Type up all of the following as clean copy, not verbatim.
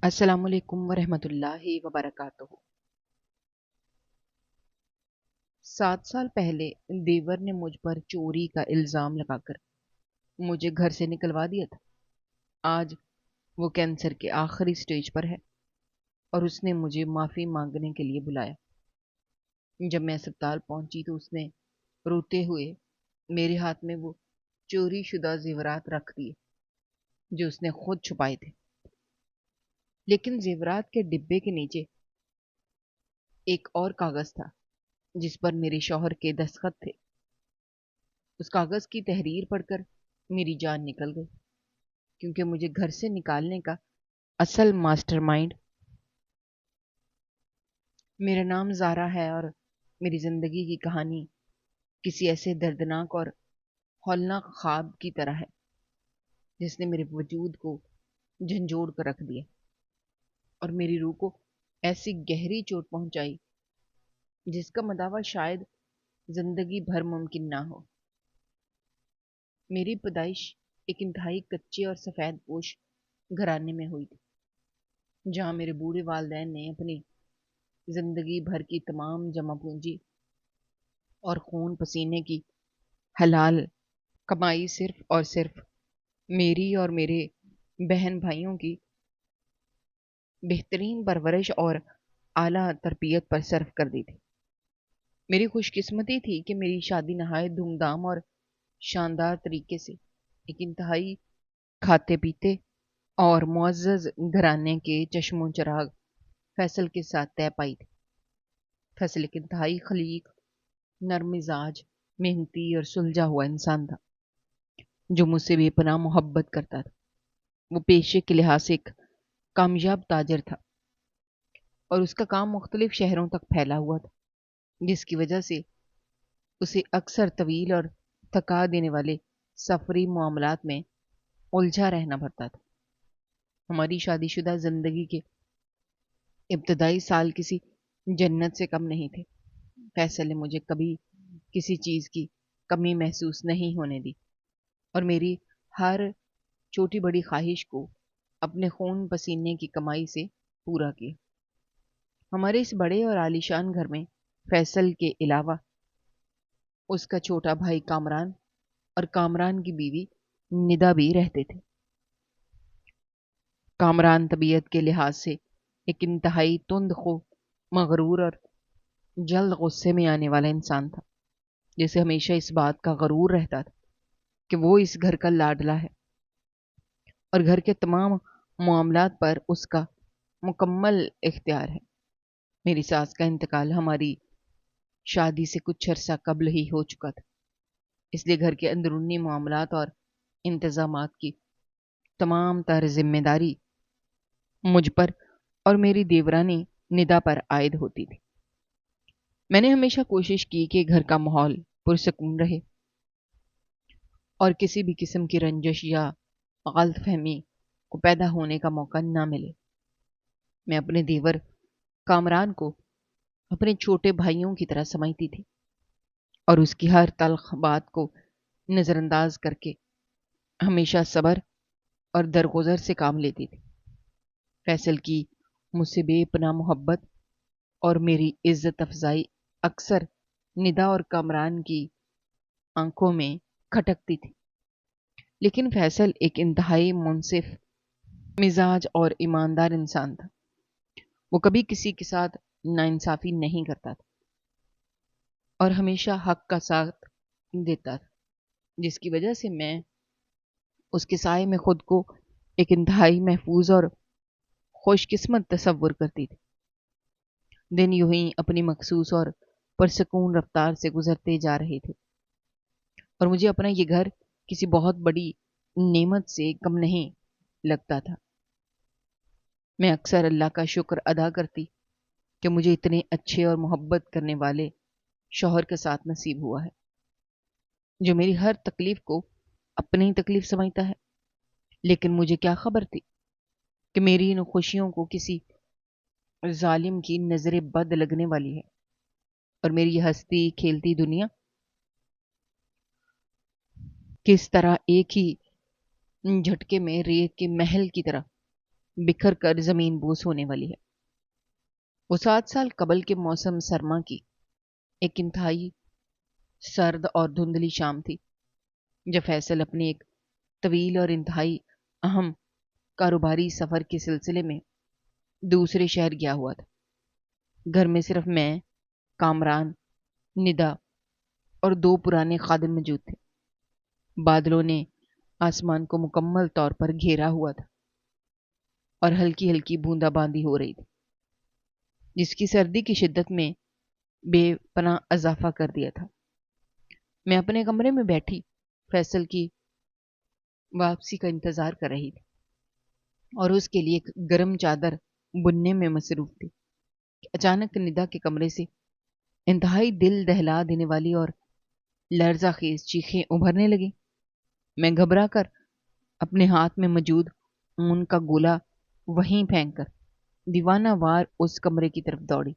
السلام علیکم ورحمۃ اللہ وبرکاتہ۔ 7 سال پہلے دیور نے مجھ پر چوری کا الزام لگا کر مجھے گھر سے نکلوا دیا تھا۔ آج وہ کینسر کے آخری سٹیج پر ہے اور اس نے مجھے معافی مانگنے کے لیے بلایا۔ جب میں اسپتال پہنچی تو اس نے روتے ہوئے میرے ہاتھ میں وہ چوری شدہ زیورات رکھ دیے جو اس نے خود چھپائے تھے، لیکن زیورات کے ڈبے کے نیچے ایک اور کاغذ تھا جس پر میرے شوہر کے دستخط تھے۔ اس کاغذ کی تحریر پڑھ کر میری جان نکل گئی، کیونکہ مجھے گھر سے نکالنے کا اصل ماسٹر مائنڈ میرا نام زارا ہے، اور میری زندگی کی کہانی کسی ایسے دردناک اور ہولناک خواب کی طرح ہے جس نے میرے وجود کو جھنجھوڑ کر رکھ دیا اور میری روح کو ایسی گہری چوٹ پہنچائی جس کا مداوع شاید زندگی بھر ممکن نہ ہو۔ میری پیدائش ایک انتہائی کچے اور سفید پوش گھرانے میں ہوئی تھی، جہاں میرے بوڑھے والدین نے اپنی زندگی بھر کی تمام جمع پونجی اور خون پسینے کی حلال کمائی صرف اور صرف میری اور میرے بہن بھائیوں کی بہترین پرورش اور اعلیٰ تربیت پر صرف کر دی تھی۔ میری خوش قسمتی تھی کہ میری شادی نہایت دھوم دھام اور شاندار طریقے سے ایک انتہائی کھاتے پیتے اور معزز گھرانے کے چشم و چراغ فیصل کے ساتھ طے پائی تھی۔ فیصل ایک انتہائی خلیق، نرم مزاج، محنتی اور سلجھا ہوا انسان تھا جو مجھ سے بے پناہ محبت کرتا تھا۔ وہ پیشے کے لحاظ سے ایک کامیاب تاجر تھا اور اس کا کام مختلف شہروں تک پھیلا ہوا تھا، جس کی وجہ سے اسے اکثر طویل اور تھکا دینے والے سفری معاملات میں الجھا رہنا پڑتا تھا۔ ہماری شادی شدہ زندگی کے ابتدائی سال کسی جنت سے کم نہیں تھے۔ فیصل نے مجھے کبھی کسی چیز کی کمی محسوس نہیں ہونے دی اور میری ہر چھوٹی بڑی خواہش کو اپنے خون پسینے کی کمائی سے پورا کیا۔ ہمارے اس بڑے اور عالیشان گھر میں فیصل کے علاوہ اس کا چھوٹا بھائی کامران اور کامران کی بیوی ندا بھی رہتے تھے۔ کامران طبیعت کے لحاظ سے ایک انتہائی تند خو، مغرور اور جلد غصے میں آنے والا انسان تھا، جسے ہمیشہ اس بات کا غرور رہتا تھا کہ وہ اس گھر کا لاڈلا ہے اور گھر کے تمام معاملات پر اس کا مکمل اختیار ہے۔ میری ساس کا انتقال ہماری شادی سے کچھ عرصہ قبل ہی ہو چکا تھا، اس لیے گھر کے اندرونی معاملات اور انتظامات کی تمام تر ذمہ داری مجھ پر اور میری دیورانی ندا پر عائد ہوتی تھی۔ میں نے ہمیشہ کوشش کی کہ گھر کا ماحول پرسکون رہے اور کسی بھی قسم کی رنجش یا غلط فہمی کو پیدا ہونے کا موقع نہ ملے۔ میں اپنے دیور کامران کو اپنے چھوٹے بھائیوں کی طرح سمجھتی تھی اور اس کی ہر تلخ بات کو نظر انداز کر کے ہمیشہ صبر اور درگزر سے کام لیتی تھی۔ فیصل کی مجھ سے بے پناہ محبت اور میری عزت افزائی اکثر ندا اور کامران کی آنکھوں میں کھٹکتی تھی، لیکن فیصل ایک انتہائی منصف مزاج اور ایماندار انسان تھا۔ وہ کبھی کسی کے ساتھ ناانصافی نہیں کرتا تھا اور ہمیشہ حق کا ساتھ دیتا تھا، جس کی وجہ سے میں اس کے سائے میں خود کو ایک انتہائی محفوظ اور خوش قسمت تصور کرتی تھی۔ دن یوں ہی اپنی مخصوص اور پرسکون رفتار سے گزرتے جا رہے تھے اور مجھے اپنا یہ گھر کسی بہت بڑی نعمت سے کم نہیں لگتا تھا۔ میں اکثر اللہ کا شکر ادا کرتی کہ مجھے اتنے اچھے اور محبت کرنے والے شوہر کے ساتھ نصیب ہوا ہے، جو میری ہر تکلیف کو اپنی تکلیف سمجھتا ہے۔ لیکن مجھے کیا خبر تھی کہ میری ان خوشیوں کو کسی ظالم کی نظر بد لگنے والی ہے اور میری یہ ہستی کھیلتی دنیا کس طرح ایک ہی جھٹکے میں ریت کے محل کی طرح بکھر کر زمین بوس ہونے والی ہے۔ وہ 7 سال قبل کے موسم سرما کی ایک انتہائی سرد اور دھندلی شام تھی، جب فیصل اپنے ایک طویل اور انتہائی اہم کاروباری سفر کے سلسلے میں دوسرے شہر گیا ہوا تھا۔ گھر میں صرف میں، کامران، ندا اور 2 پرانے خادم موجود تھے۔ بادلوں نے آسمان کو مکمل طور پر گھیرا ہوا تھا اور ہلکی ہلکی بوندا باندی ہو رہی تھی، جس کی سردی کی شدت میں بے پناہ اضافہ کر دیا تھا۔ میں اپنے کمرے میں بیٹھی فیصل کی واپسی کا انتظار کر رہی تھی اور اس کے لیے ایک گرم چادر بننے میں مصروف تھی کہ اچانک ندا کے کمرے سے انتہائی دل دہلا دینے والی اور لرزہ خیز چیخیں ابھرنے لگیں۔ میں گھبرا کر اپنے ہاتھ میں موجود اون کا گولا وہیں پھینک کر دیوانہ وار اس کمرے کی طرف دوڑی۔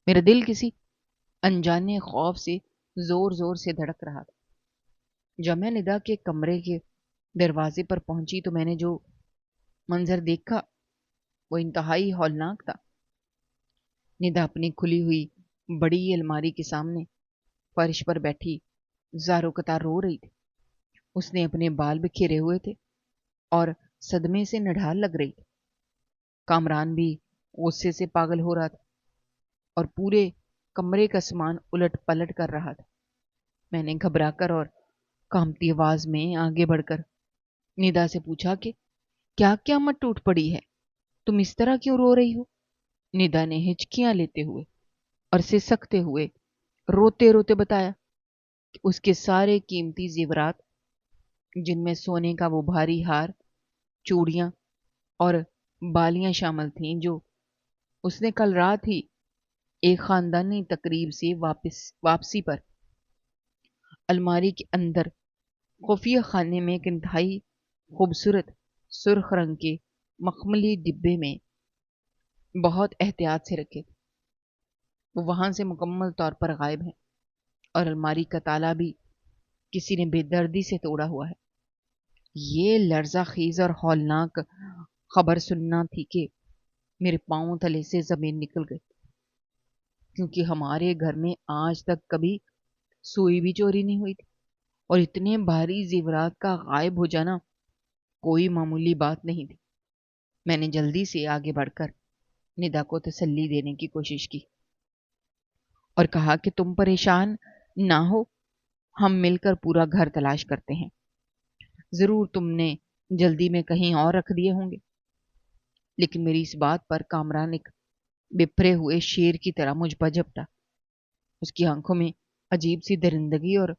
میرا دل کسی انجانے خوف سے زور زور سے دھڑک رہا تھا۔ جب میں ندا کے کمرے کے دروازے پر پہنچی تو میں نے جو منظر دیکھا وہ انتہائی ہولناک تھا۔ ندا اپنی کھلی ہوئی بڑی الماری کے سامنے فرش پر بیٹھی زاروں قطار رو رہی تھی۔ اس نے اپنے بال بکھیرے ہوئے تھے اور صدمے سے نڈھال لگ رہی تھی۔ کامران بھی غصے سے پاگل ہو رہا تھا اور پورے کمرے کا سامان الٹ پلٹ کر رہا تھا۔ میں نے گھبرا کر اور کانپتی آواز میں آگے بڑھ کر ندا سے پوچھا کہ کیا قیامت ٹوٹ پڑی ہے؟ تم اس طرح کیوں رو رہی ہو؟ ندا نے ہچکیاں لیتے ہوئے اور سسکتے ہوئے روتے روتے بتایا کہ اس کے سارے قیمتی زیورات، جن میں سونے کا وہ بھاری ہار، چوڑیاں اور بالیاں شامل تھیں، جو اس نے کل رات ہی ایک خاندانی تقریب سے واپسی پر الماری کے اندر خفیہ خانے میں ایک انتہائی خوبصورت سرخ رنگ کے مخملی ڈبے میں بہت احتیاط سے رکھے تھے، وہ وہاں سے مکمل طور پر غائب ہیں اور الماری کا تالا بھی کسی نے بے دردی سے توڑا ہوا ہے۔ یہ لرزہ خیز اور ہولناک خبر سننا تھی کہ میرے پاؤں تلے سے زمین نکل گئی، کیونکہ ہمارے گھر میں آج تک کبھی سوئی بھی چوری نہیں ہوئی تھی اور اتنے بھاری زیورات کا غائب ہو جانا کوئی معمولی بات نہیں تھی۔ میں نے جلدی سے آگے بڑھ کر ندا کو تسلی دینے کی کوشش کی اور کہا کہ تم پریشان نہ ہو، ہم مل کر پورا گھر تلاش کرتے ہیں، ضرور تم نے جلدی میں کہیں اور رکھ دیے ہوں گے۔ لیکن میری اس بات پر کامران ایک بپھرے ہوئے شیر کی طرح مجھ پر جھپٹا۔ اس کی آنکھوں میں عجیب سی درندگی اور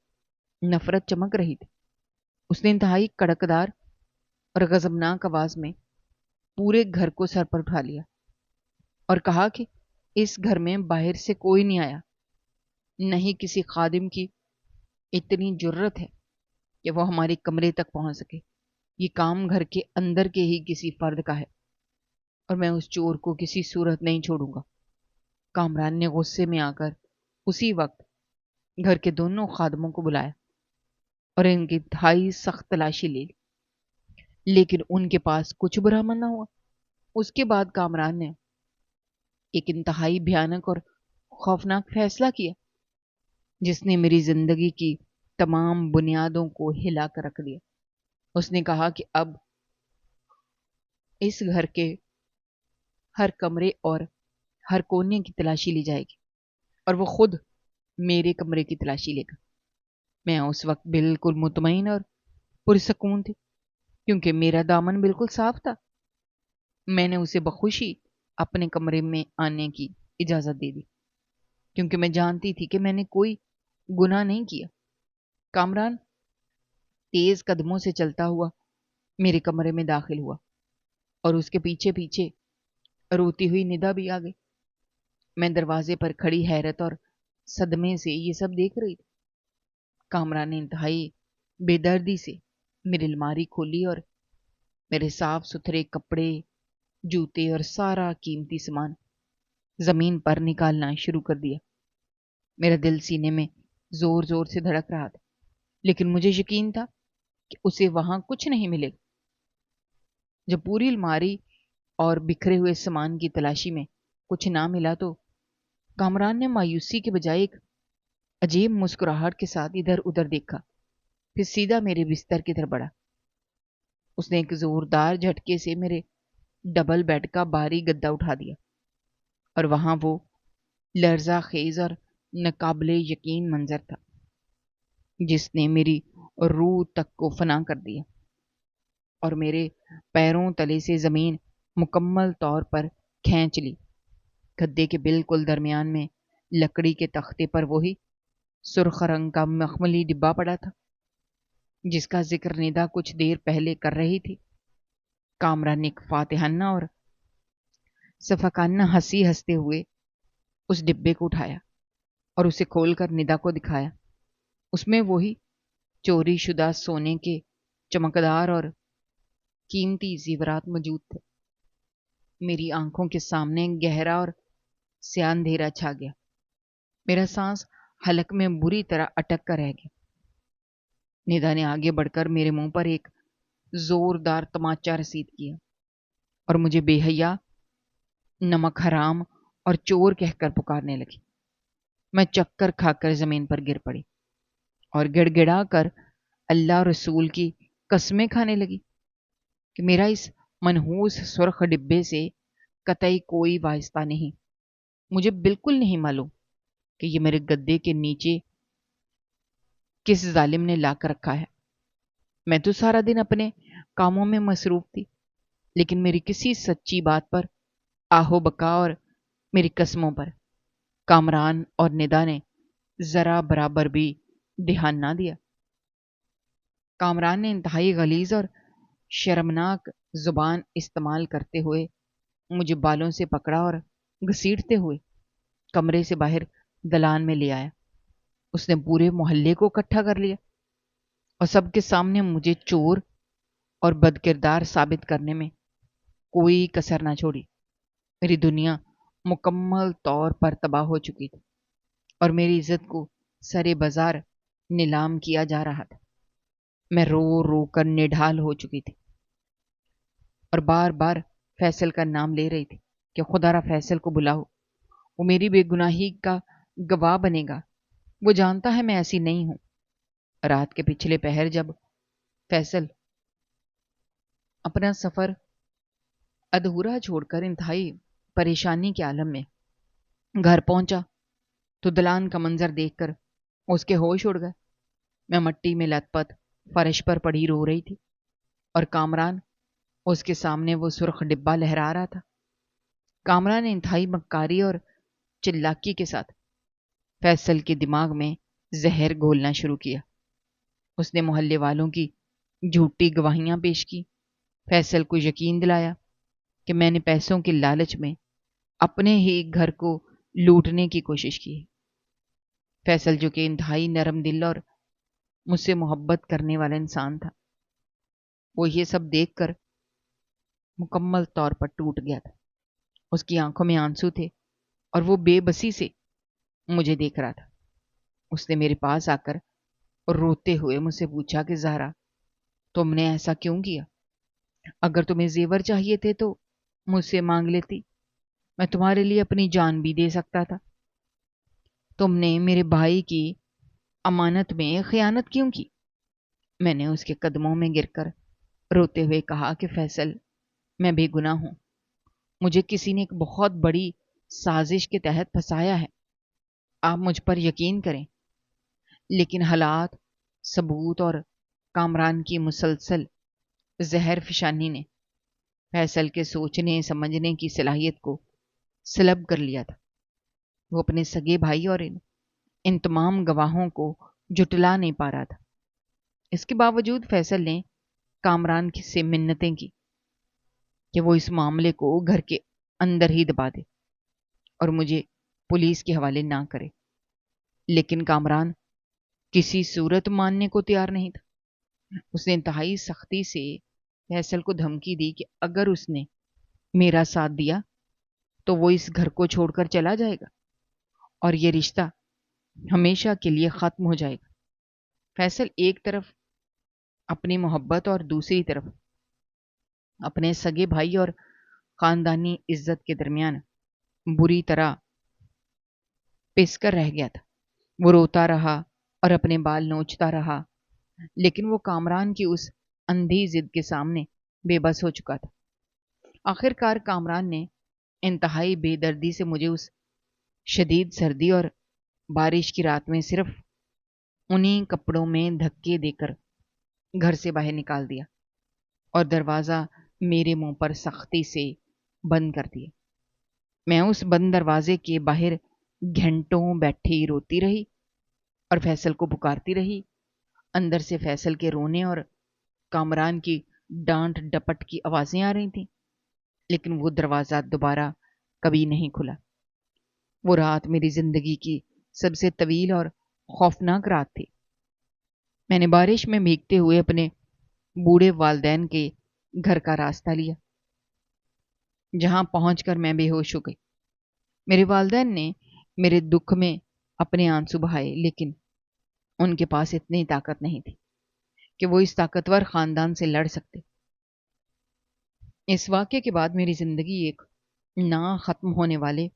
نفرت چمک رہی تھی۔ اس نے انتہائی کڑکدار اور غضبناک آواز میں پورے گھر کو سر پر اٹھا لیا اور کہا کہ اس گھر میں باہر سے کوئی نہیں آیا، نہ ہی کسی خادم کی اتنی جرت ہے کہ وہ ہمارے کمرے تک پہنچ سکے۔ یہ کام گھر کے اندر کے ہی کسی فرد کا ہے اور میں اس چور کو کسی صورت نہیں چھوڑوں گا۔ کامران نے غصے میں آ کر اسی وقت گھر کے دونوں خادموں کو بلایا اور ان کی انتہائی سخت تلاشی لے لی، لیکن ان کے پاس کچھ برآمد نہ ہوا۔ اس کے بعد کامران نے ایک انتہائی بھیانک اور خوفناک فیصلہ کیا، جس نے میری زندگی کی تمام بنیادوں کو ہلا کر رکھ دیا۔ اس نے کہا کہ اب اس گھر کے ہر کمرے اور ہر کونے کی تلاشی لی جائے گی اور وہ خود میرے کمرے کی تلاشی لے گا۔ میں اس وقت بالکل مطمئن اور پرسکون تھی، کیونکہ میرا دامن بالکل صاف تھا۔ میں نے اسے بخوشی اپنے کمرے میں آنے کی اجازت دے دی، کیونکہ میں جانتی تھی کہ میں نے کوئی گناہ نہیں کیا۔ کامران تیز قدموں سے چلتا ہوا میرے کمرے میں داخل ہوا اور اس کے پیچھے پیچھے روتی ہوئی ندا بھی آ گئی۔ میں دروازے پر کھڑی حیرت اور صدمے سے یہ سب دیکھ رہی تھی۔ کامران نے انتہائی بے دردی سے میری الماری کھولی اور میرے صاف ستھرے کپڑے، جوتے اور سارا قیمتی سامان زمین پر نکالنا شروع کر دیا۔ میرا دل سینے میں زور زور سے دھڑک رہا تھا، لیکن مجھے یقین تھا کہ اسے وہاں کچھ نہیں ملے گا۔ جب پوری الماری اور بکھرے ہوئے سامان کی تلاشی میں کچھ نہ ملا تو کامران نے مایوسی کے بجائے ایک عجیب مسکراہٹ کے ساتھ ادھر ادھر دیکھا، پھر سیدھا میرے بستر کی طرف بڑھا۔ اس نے ایک زوردار جھٹکے سے میرے ڈبل بیڈ کا بھاری گدا اٹھا دیا، اور وہاں وہ لرزہ خیز اور ناقابل یقین منظر تھا جس نے میری روح تک کو فنا کر دیا، اور میرے پیروں تلے سے زمین مکمل طور پر کھینچ لی۔ گدے کے بالکل درمیان میں لکڑی کے تختے پر وہی سرخ رنگ کا مخملی ڈبہ پڑا تھا جس کا ذکر ندا کچھ دیر پہلے کر رہی تھی۔ کامران نے ایک فاتحانہ اور شفقانہ ہنسی ہنستے ہوئے اس ڈبے کو اٹھایا اور اسے کھول کر ندا کو دکھایا۔ اس میں وہی چوری شدہ سونے کے چمکدار اور قیمتی زیورات موجود تھے۔ میری آنکھوں کے سامنے گہرا اور سیاہ اندھیرا چھا گیا، میرا سانس حلق میں بری طرح اٹک کر رہ گیا۔ ندا نے آگے بڑھ کر میرے منہ پر ایک زوردار تماچا رسید کیا اور مجھے بے حیا، نمک حرام اور چور کہہ کر پکارنے لگی۔ میں چکر کھا کر زمین پر گر پڑی اور گڑ گڑا کر اللہ اور رسول کی قسمیں کھانے لگی کہ میرا اس منحوس سرخ ڈبے سے قطعی کوئی واسطہ نہیں۔ مجھے بالکل نہیں معلوم کہ یہ میرے گدے کے نیچے کس ظالم نے لا کر رکھا ہے۔ میں تو سارا دن اپنے کاموں میں مصروف تھی، لیکن میری کسی سچی بات پر آہو بکا اور میری قسموں پر کامران اور ندا نے ذرا برابر بھی دھیان نہ دیا۔ کامران نے انتہائی غلیظ اور شرمناک زبان استعمال کرتے ہوئے مجھے بالوں سے پکڑا اور گھسیٹتے ہوئے کمرے سے باہر دلان میں لے آیا۔ اس نے پورے محلے کو اکٹھا کر لیا اور سب کے سامنے مجھے چور اور بد کردار ثابت کرنے میں کوئی کسر نہ چھوڑی۔ میری دنیا مکمل طور پر تباہ ہو چکی تھی اور میری عزت کو سرے بازار نیلام کیا جا رہا تھا۔ میں رو رو کر نڈھال ہو چکی تھی اور بار بار فیصل کا نام لے رہی تھی کہ خدا را فیصل کو بلاؤ، وہ میری بے گناہی کا گواہ بنے گا، وہ جانتا ہے میں ایسی نہیں ہوں۔ رات کے پچھلے پہر جب فیصل اپنا سفر ادھورا چھوڑ کر انتہائی پریشانی کے عالم میں گھر پہنچا تو دلان کا منظر دیکھ کر اس کے ہوش اڑ گئے۔ میں مٹی میں لت پت فرش پر پڑی رو رہی تھی اور کامران اس کے سامنے وہ سرخ ڈبہ لہرا رہا تھا۔ کامران نے انتہائی مکاری اور چلاکی کے ساتھ فیصل کے دماغ میں زہر گھولنا شروع کیا۔ اس نے محلے والوں کی جھوٹی گواہیاں پیش کی، فیصل کو یقین دلایا کہ میں نے پیسوں کے لالچ میں اپنے ہی گھر کو لوٹنے کی کوشش کی۔ فیصل جو کہ انتہائی نرم دل اور مجھ سے محبت کرنے والا انسان تھا، وہ یہ سب دیکھ کر مکمل طور پر ٹوٹ گیا تھا۔ اس کی آنکھوں میں آنسو تھے اور وہ بے بسی سے مجھے دیکھ رہا تھا۔ اس نے میرے پاس آ کر روتے ہوئے مجھ سے پوچھا کہ زہرا، تم نے ایسا کیوں کیا؟ اگر تمہیں زیور چاہیے تھے تو مجھ سے مانگ لیتی، میں تمہارے لیے اپنی جان بھی دے سکتا تھا۔ تم نے میرے بھائی کی امانت میں خیانت کیوں کی؟ میں نے اس کے قدموں میں گر کر روتے ہوئے کہا کہ فیصل، میں بے گناہ ہوں، مجھے کسی نے ایک بہت بڑی سازش کے تحت پھنسایا ہے، آپ مجھ پر یقین کریں۔ لیکن حالات، ثبوت اور کامران کی مسلسل زہر فشانی نے فیصل کے سوچنے سمجھنے کی صلاحیت کو سلب کر لیا تھا۔ وہ اپنے سگے بھائی اور ان تمام گواہوں کو جھٹلا نہیں پا رہا تھا۔ اس کے باوجود فیصل نے کامران سے منتیں کی کہ وہ اس معاملے کو گھر کے اندر ہی دبا دے اور مجھے پولیس کے حوالے نہ کرے، لیکن کامران کسی صورت ماننے کو تیار نہیں تھا۔ اس نے انتہائی سختی سے فیصل کو دھمکی دی کہ اگر اس نے میرا ساتھ دیا تو وہ اس گھر کو چھوڑ کر چلا جائے گا اور یہ رشتہ ہمیشہ کے لیے ختم ہو جائے گا۔ فیصل ایک طرف اپنی محبت اور دوسری طرف اپنے سگے بھائی اور خاندانی عزت کے درمیان بری طرح پس کر رہ گیا تھا۔ وہ روتا رہا اور اپنے بال نوچتا رہا، لیکن وہ کامران کی اس اندھی ضد کے سامنے بے بس ہو چکا تھا۔ آخر کار کامران نے انتہائی بے دردی سے مجھے اس شدید سردی اور بارش کی رات میں صرف انہی کپڑوں میں دھکے دے کر گھر سے باہر نکال دیا اور دروازہ میرے منہ پر سختی سے بند کر دیا۔ میں اس بند دروازے کے باہر گھنٹوں بیٹھی روتی رہی اور فیصل کو پکارتی رہی۔ اندر سے فیصل کے رونے اور کامران کی ڈانٹ ڈپٹ کی آوازیں آ رہی تھیں، لیکن وہ دروازہ دوبارہ کبھی نہیں کھلا۔ وہ رات میری زندگی کی سب سے طویل اور خوفناک رات تھی۔ میں نے بارش میں بھیگتے ہوئے اپنے بوڑھے والدین کے گھر کا راستہ لیا، جہاں پہنچ کر میں بے ہوش ہو گئی۔ میرے والدین نے میرے دکھ میں اپنے آنسو بہائے، لیکن ان کے پاس اتنی طاقت نہیں تھی کہ وہ اس طاقتور خاندان سے لڑ سکتے۔ اس واقعے کے بعد میری زندگی ایک نا ختم ہونے والے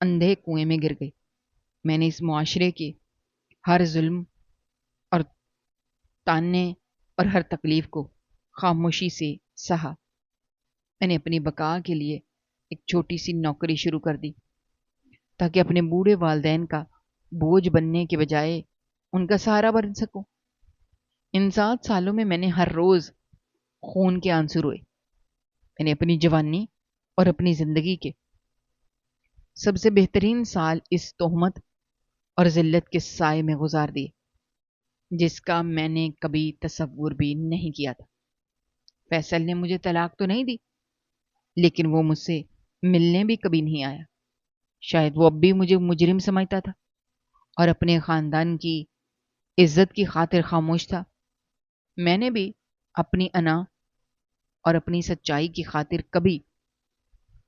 اندھے کنویں میں گر گئی۔ میں نے اس معاشرے کے ہر ظلم اور تانے اور ہر تکلیف کو خاموشی سے سہا۔ میں نے اپنی بقا کے لیے ایک چھوٹی سی نوکری شروع کر دی، تاکہ اپنے بوڑھے والدین کا بوجھ بننے کے بجائے ان کا سہارا بن سکوں۔ ان 7 سالوں میں نے ہر روز خون کے آنسو روئے۔ میں نے اپنی جوانی اور اپنی زندگی کے سب سے بہترین سال اس تہمت اور ذلت کے سائے میں گزار دیے، جس کا میں نے کبھی تصور بھی نہیں کیا تھا۔ فیصل نے مجھے طلاق تو نہیں دی، لیکن وہ مجھ سے ملنے بھی کبھی نہیں آیا۔ شاید وہ اب بھی مجھے مجرم سمجھتا تھا اور اپنے خاندان کی عزت کی خاطر خاموش تھا۔ میں نے بھی اپنی انا اور اپنی سچائی کی خاطر کبھی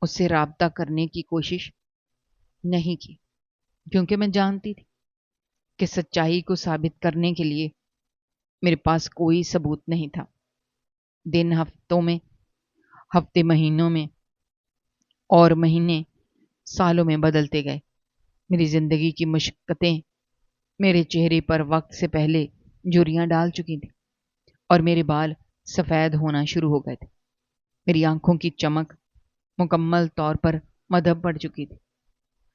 اس سے رابطہ کرنے کی کوشش نہیں کی، کیونکہ میں جانتی تھی کہ سچائی کو ثابت کرنے کے لیے میرے پاس کوئی ثبوت نہیں تھا۔ دن ہفتوں میں، ہفتے مہینوں میں اور مہینے سالوں میں بدلتے گئے۔ میری زندگی کی مشقتیں میرے چہرے پر وقت سے پہلے جھریاں ڈال چکی تھیں اور میرے بال سفید ہونا شروع ہو گئے تھے۔ میری آنکھوں کی چمک مکمل طور پر مدھم پڑ چکی تھی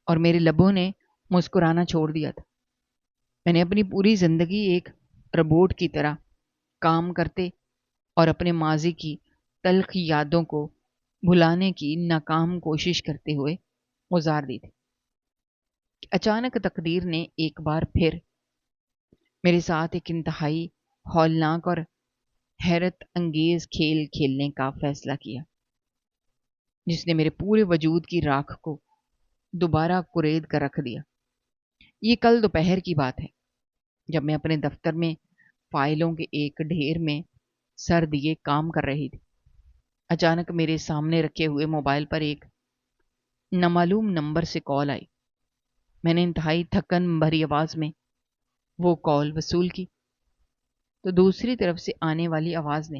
اور میرے لبوں نے مسکرانا چھوڑ دیا تھا۔ میں نے اپنی پوری زندگی ایک روبوٹ کی طرح کام کرتے اور اپنے ماضی کی تلخ یادوں کو بھلانے کی ناکام کوشش کرتے ہوئے گزار دی تھی۔ اچانک تقدیر نے ایک بار پھر میرے ساتھ ایک انتہائی ہولناک اور حیرت انگیز کھیل کھیلنے کا فیصلہ کیا، جس نے میرے پورے وجود کی راکھ کو دوبارہ کرید کر رکھ دیا۔ یہ کل دوپہر کی بات ہے، جب میں اپنے دفتر میں فائلوں کے ایک ڈھیر میں سر دیے کام کر رہی تھی۔ اچانک میرے سامنے رکھے ہوئے موبائل پر ایک نامعلوم نمبر سے کال آئی۔ میں نے انتہائی تھکن بھری آواز میں وہ کال وصول کی، تو دوسری طرف سے آنے والی آواز نے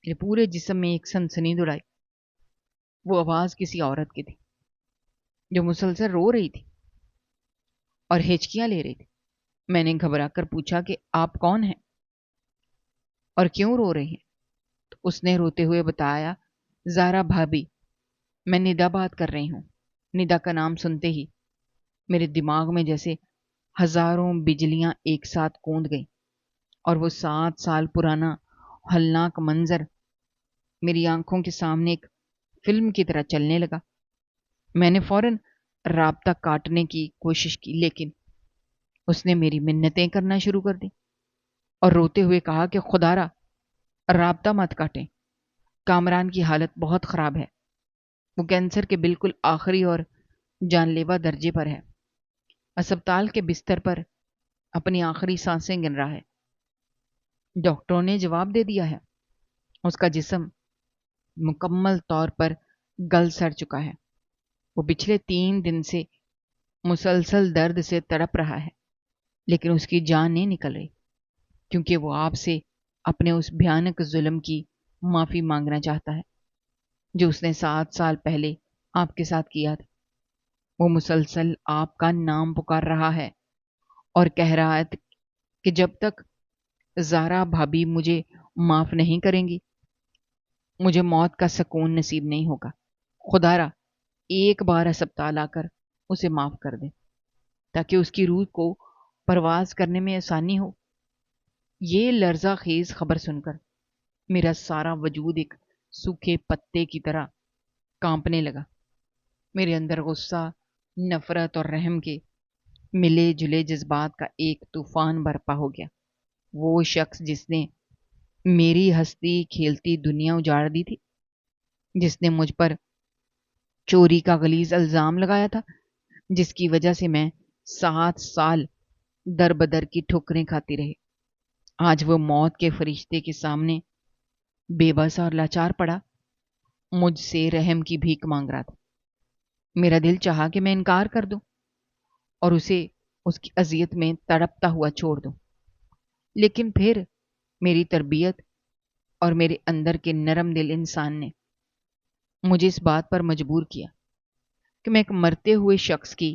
میرے پورے جسم میں ایک سنسنی دوڑائی۔ وہ آواز کسی عورت کی تھی جو مسلسل رو رہی تھی اور ہچکیاں لے رہی تھی۔ میں نے گھبرا کر پوچھا کہ آپ کون ہیں اور کیوں رو رہے ہیں؟ تو اس نے روتے ہوئے بتایا، زارا بھابی، میں ندا بات کر رہی ہوں۔ ندا کا نام سنتے ہی میرے دماغ میں جیسے ہزاروں بجلیاں ایک ساتھ کوند گئیں اور وہ 7 سال پرانا ہولناک منظر میری آنکھوں کے سامنے ایک فلم کی طرح چلنے لگا۔ میں نے فوراً رابطہ کاٹنے کی کوشش کی، لیکن اس نے میری منتیں کرنا شروع کر دی اور روتے ہوئے کہا کہ خدا را رابطہ مت کاٹیں، کامران کی حالت بہت خراب ہے، وہ کینسر کے بالکل آخری اور جان لیوا درجے پر ہے، اسپتال کے بستر پر اپنی آخری سانسیں گن رہا ہے۔ ڈاکٹروں نے جواب دے دیا ہے، اس کا جسم مکمل طور پر گل سڑ چکا ہے، وہ پچھلے 3 دن سے مسلسل درد سے تڑپ رہا ہے، لیکن اس کی جان نہیں نکل رہی، کیونکہ وہ آپ سے اپنے اس بھیانک ظلم کی معافی مانگنا چاہتا ہے۔ جو اس نے 7 سال پہلے آپ کے ساتھ کیا تھا۔ وہ مسلسل آپ کا نام پکار رہا ہے اور کہہ رہا ہے کہ جب تک زارا بھابھی مجھے معاف نہیں کریں گی مجھے موت کا سکون نصیب نہیں ہوگا۔ خدا را ایک بار ہسپتال آ کر اسے معاف کر دے تاکہ اس کی روح کو پرواز کرنے میں آسانی ہو۔ یہ لرزہ خیز خبر سن کر میرا سارا وجود ایک سوکھے پتے کی طرح کانپنے لگا۔ میرے اندر غصہ، نفرت اور رحم کے ملے جلے جذبات کا ایک طوفان برپا ہو گیا۔ وہ شخص جس نے میری ہستی کھیلتی دنیا اجاڑ دی تھی، جس نے مجھ پر چوری کا غلیظ الزام لگایا تھا، جس کی وجہ سے میں 7 سال در بدر کی ٹھوکریں کھاتی رہی، آج وہ موت کے فرشتے کے سامنے بے بس اور لاچار پڑا مجھ سے رحم کی بھیک مانگ رہا تھا۔ میرا دل چاہا کہ میں انکار کر دوں اور اسے اس کی اذیت میں تڑپتا ہوا چھوڑ دوں، لیکن پھر میری تربیت اور میرے اندر کے نرم دل انسان نے مجھے اس بات پر مجبور کیا کہ میں ایک مرتے ہوئے شخص کی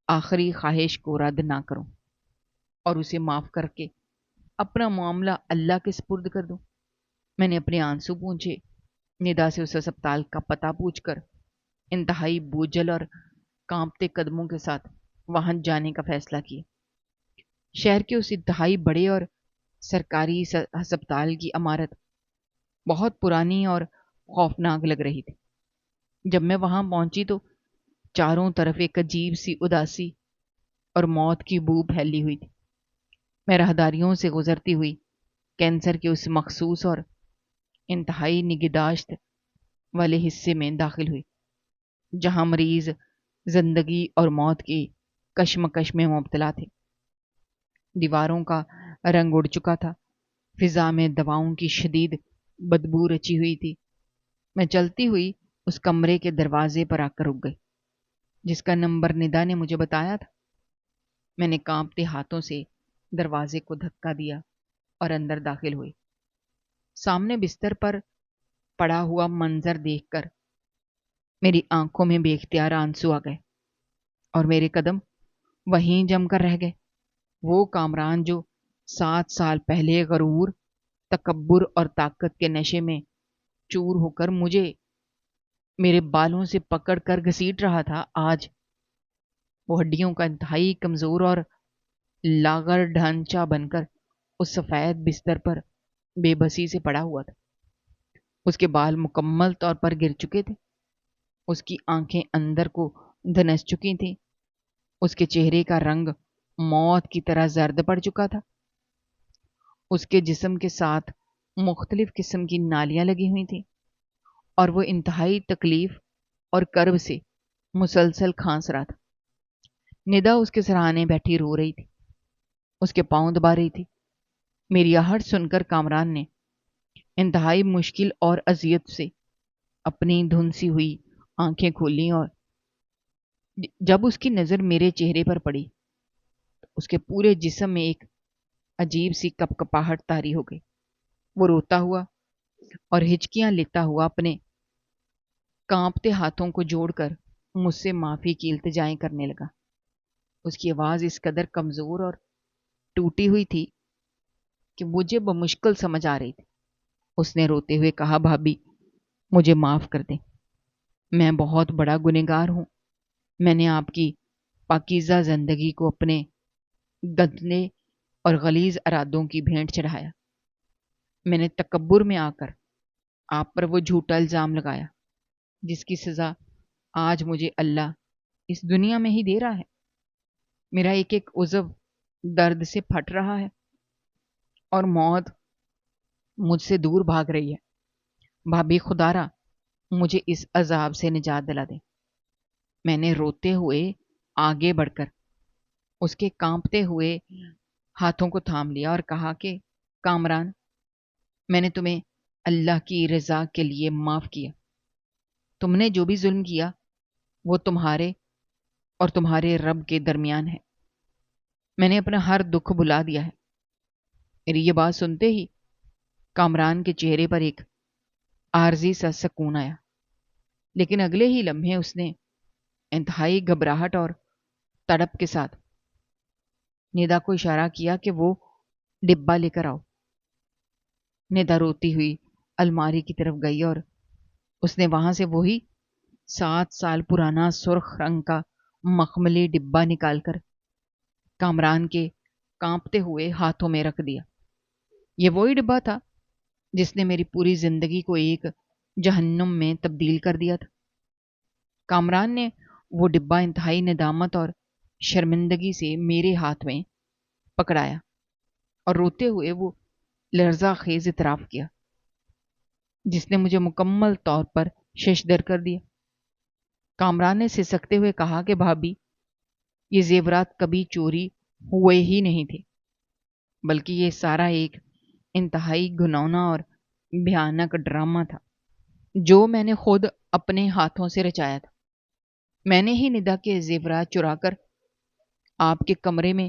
آخری خواہش کو رد نہ کروں اور اسے معاف کر کے اپنا معاملہ اللہ کے سپرد کر دوں۔ میں نے اپنے آنسو پونچھے، ندا سے اس ہسپتال کا پتہ پوچھ کر انتہائی بوجھل اور کانپتے قدموں کے ساتھ وہاں جانے کا فیصلہ کیا۔ شہر کے اس انتہائی بڑے اور سرکاری ہسپتال کی عمارت بہت پرانی اور خوفناک لگ رہی تھی۔ جب میں وہاں پہنچی تو چاروں طرف ایک عجیب سی اداسی اور موت کی بو پھیلی ہوئی تھی۔ میں راہداریوں سے گزرتی ہوئی کینسر کے اس مخصوص اور انتہائی نگہداشت والے حصے میں داخل ہوئی، جہاں مریض زندگی اور موت کی کشمکش میں مبتلا تھے۔ دیواروں کا رنگ اڑ چکا تھا، فضا میں دواؤں کی شدید بدبو رچی ہوئی تھی۔ میں چلتی ہوئی اس کمرے کے دروازے پر آ کر رک گئی جس کا نمبر ندا نے مجھے بتایا تھا۔ میں نے کانپتے ہاتھوں سے دروازے کو دھکا دیا اور اندر داخل ہوئی۔ سامنے بستر پر پڑا ہوا منظر دیکھ کر میری آنکھوں میں بے اختیار آنسو آ گئے اور میرے قدم وہیں جم کر رہ گئے۔ وہ کامران جو 7 سال پہلے غرور، تکبر اور طاقت کے نشے میں چور ہو کر مجھے میرے بالوں سے پکڑ کر گھسیٹ رہا تھا، آج وہ ہڈیوں کا انتہائی کمزور اور لاغر ڈھانچہ بن کر اس سفید بستر پر بے بسی سے پڑا ہوا تھا۔ اس کے بال مکمل طور پر گر چکے تھے، اس کی آنکھیں اندر کو دھنس چکی تھیں، اس کے چہرے کا رنگ موت کی طرح زرد پڑ چکا تھا، اس کے جسم کے ساتھ مختلف قسم کی نالیاں لگی ہوئی تھیں اور وہ انتہائی تکلیف اور کرب سے مسلسل کھانس رہا تھا۔ ندا اس کے سرہانے بیٹھی رو رہی تھی، اس کے پاؤں دبا رہی تھی۔ میری آہٹ سن کر کامران نے انتہائی مشکل اور اذیت سے اپنی دھنسی ہوئی آنکھیں کھولیں اور جب اس کی نظر میرے چہرے پر پڑی تو اس کے پورے جسم میں ایک عجیب سی کپ کپاہٹ طاری ہو گئی۔ وہ روتا ہوا اور ہچکیاں لیتا ہوا اپنے کانپتے ہاتھوں کو جوڑ کر مجھ سے معافی کی التجائیں کرنے لگا۔ اس کی آواز اس قدر کمزور اور ٹوٹی ہوئی تھی کہ مجھے بمشکل سمجھ آ رہی تھی۔ اس نے روتے ہوئے کہا، بھابھی مجھے معاف کر دیں، میں بہت بڑا گنہگار ہوں۔ میں نے آپ کی پاکیزہ زندگی کو اپنے گندے اور غلیظ ارادوں کی بھینٹ چڑھایا۔ میں نے تکبر میں آ کر آپ پر وہ جھوٹا الزام لگایا جس کی سزا آج مجھے اللہ اس دنیا میں ہی دے رہا ہے۔ میرا ایک ایک عضو درد سے پھٹ رہا ہے اور موت مجھ سے دور بھاگ رہی ہے۔ بھابھی خدا را مجھے اس عذاب سے نجات دلا دے۔ میں نے روتے ہوئے آگے بڑھ کر اس کے کانپتے ہوئے ہاتھوں کو تھام لیا اور کہا کہ کامران، میں نے تمہیں اللہ کی رضا کے لیے معاف کیا۔ تم نے جو بھی ظلم کیا وہ تمہارے اور تمہارے رب کے درمیان ہے۔ میں نے اپنا ہر دکھ بھلا دیا ہے۔ میری یہ بات سنتے ہی کامران کے چہرے پر ایک عارضی سا سکون آیا۔ لیکن اگلے ہی لمحے اس نے انتہائی گھبراہٹ اور تڑپ کے ساتھ ندا کو اشارہ کیا کہ وہ ڈبہ لے کر آؤ۔ ندا روتی ہوئی الماری کی طرف گئی اور اس نے وہاں سے وہی 7 سال پرانا سرخ رنگ کا مخملی ڈبہ نکال کر کامران کے کانپتے ہوئے ہاتھوں میں رکھ دیا۔ یہ وہی ڈبہ تھا جس نے میری پوری زندگی کو ایک جہنم میں تبدیل کر دیا تھا۔ کامران نے وہ ڈبہ انتہائی ندامت اور شرمندگی سے میرے ہاتھ میں پکڑایا اور روتے ہوئے وہ لرزہ خیز اعتراف کیا جس نے مجھے مکمل طور پر ششدر کر دیا۔ کامران نے سسکتے ہوئے کہا کہ بھابھی، یہ زیورات کبھی چوری ہوئے ہی نہیں تھے، بلکہ یہ سارا ایک انتہائی گھنونا اور بھیانک ڈرامہ تھا جو میں نے خود اپنے ہاتھوں سے رچایا تھا۔ میں نے ہی ندا کے زیورات چرا کر آپ کے کمرے میں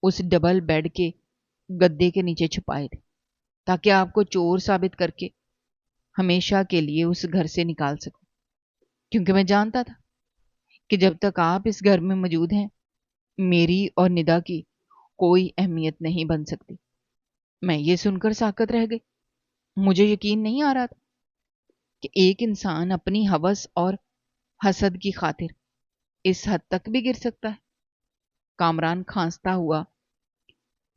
اس ڈبل بیڈ کے گدے کے نیچے چھپائے تھے تاکہ آپ کو چور ثابت کر کے ہمیشہ کے لیے اس گھر سے نکال سکوں، کیونکہ میں جانتا تھا کہ جب تک آپ اس گھر میں موجود ہیں میری اور ندا کی کوئی اہمیت نہیں بن سکتی۔ میں یہ سن کر ساکت رہ گئی۔ مجھے یقین نہیں آ رہا تھا کہ ایک انسان اپنی ہوس اور حسد کی خاطر اس حد تک بھی گر سکتا ہے۔ کامران کھانستا ہوا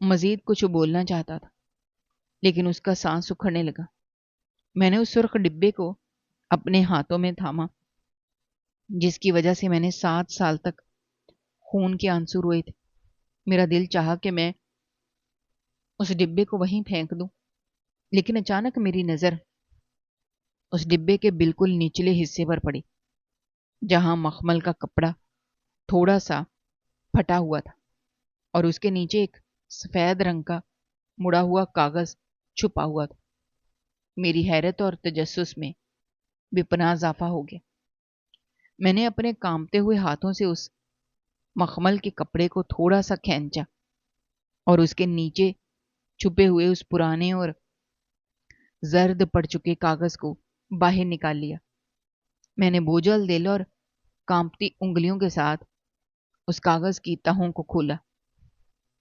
مزید کچھ بولنا چاہتا تھا لیکن اس کا سانس اکھڑنے لگا۔ میں نے اس سرخ ڈبے کو اپنے ہاتھوں میں تھاما جس کی وجہ سے میں نے 7 سال تک خون کے آنسو روئے تھے۔ میرا دل چاہا کہ میں اس ڈبے کو وہیں پھینک دوں، لیکن اچانک میری نظر اس ڈبے کے بالکل نچلے حصے پر پڑی جہاں مخمل کا کپڑا تھوڑا سا پھٹا ہوا تھا اور اس کے نیچے ایک سفید رنگ کا مڑا ہوا کاغذ چھپا ہوا تھا۔ میری حیرت اور تجسس میں بے پناہ اضافہ ہو گیا۔ میں نے اپنے کانپتے ہوئے ہاتھوں سے اس مخمل کے کپڑے کو تھوڑا سا کھینچا اور اس کے نیچے چھپے ہوئے اس پرانے اور زرد پڑ چکے کاغذ کو باہر نکال لیا۔ میں نے بوجھل دل اور کانپتی انگلیوں کے ساتھ اس کاغذ کی تہوں کو کھولا۔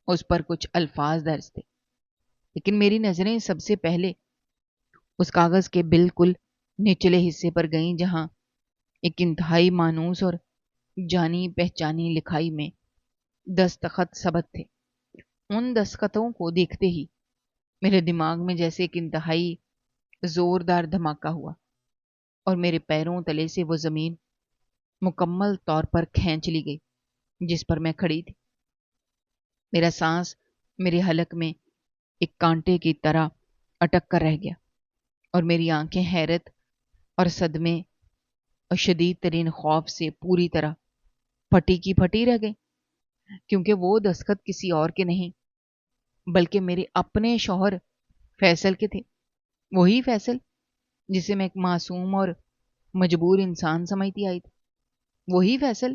اس پر کچھ الفاظ درج تھے، لیکن میری نظریں سب سے پہلے اس کاغذ کے بالکل نچلے حصے پر گئیں جہاں ایک انتہائی مانوس اور جانی پہچانی لکھائی میں دستخط ثبت تھے۔ ان دستخطوں کو دیکھتے ہی میرے دماغ میں جیسے ایک انتہائی زوردار دھماکہ ہوا اور میرے پیروں تلے سے وہ زمین مکمل طور پر کھینچ لی گئی جس پر میں کھڑی تھی۔ میرا سانس میرے حلق میں ایک کانٹے کی طرح اٹک کر رہ گیا اور میری آنکھیں حیرت اور صدمے اور شدید ترین خوف سے پوری طرح پھٹی کی پھٹی رہ گئی، کیونکہ وہ دستخط کسی اور کے نہیں بلکہ میرے اپنے شوہر فیصل کے تھے۔ وہی فیصل جسے میں ایک معصوم اور مجبور انسان سمجھتی آئی تھی، وہی فیصل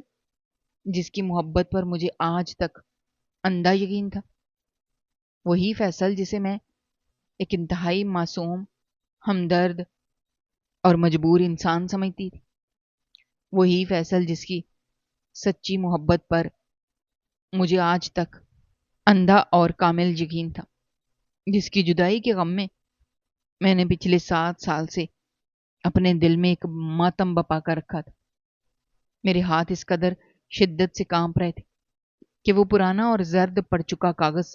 جس کی محبت پر مجھے آج تک اندھا یقین تھا، وہی فیصل جسے میں ایک انتہائی معصوم، ہمدرد اور مجبور انسان سمجھتی تھی، وہی فیصل جس کی سچی محبت پر مجھے آج تک اندھا اور کامل یقین تھا، جس کی جدائی کے غم میں نے پچھلے 7 سال سے اپنے دل میں ایک ماتم بپا کر رکھا تھا۔ میرے ہاتھ اس قدر شدت سے کانپ رہے تھے کہ وہ پرانا اور زرد پڑ چکا کاغذ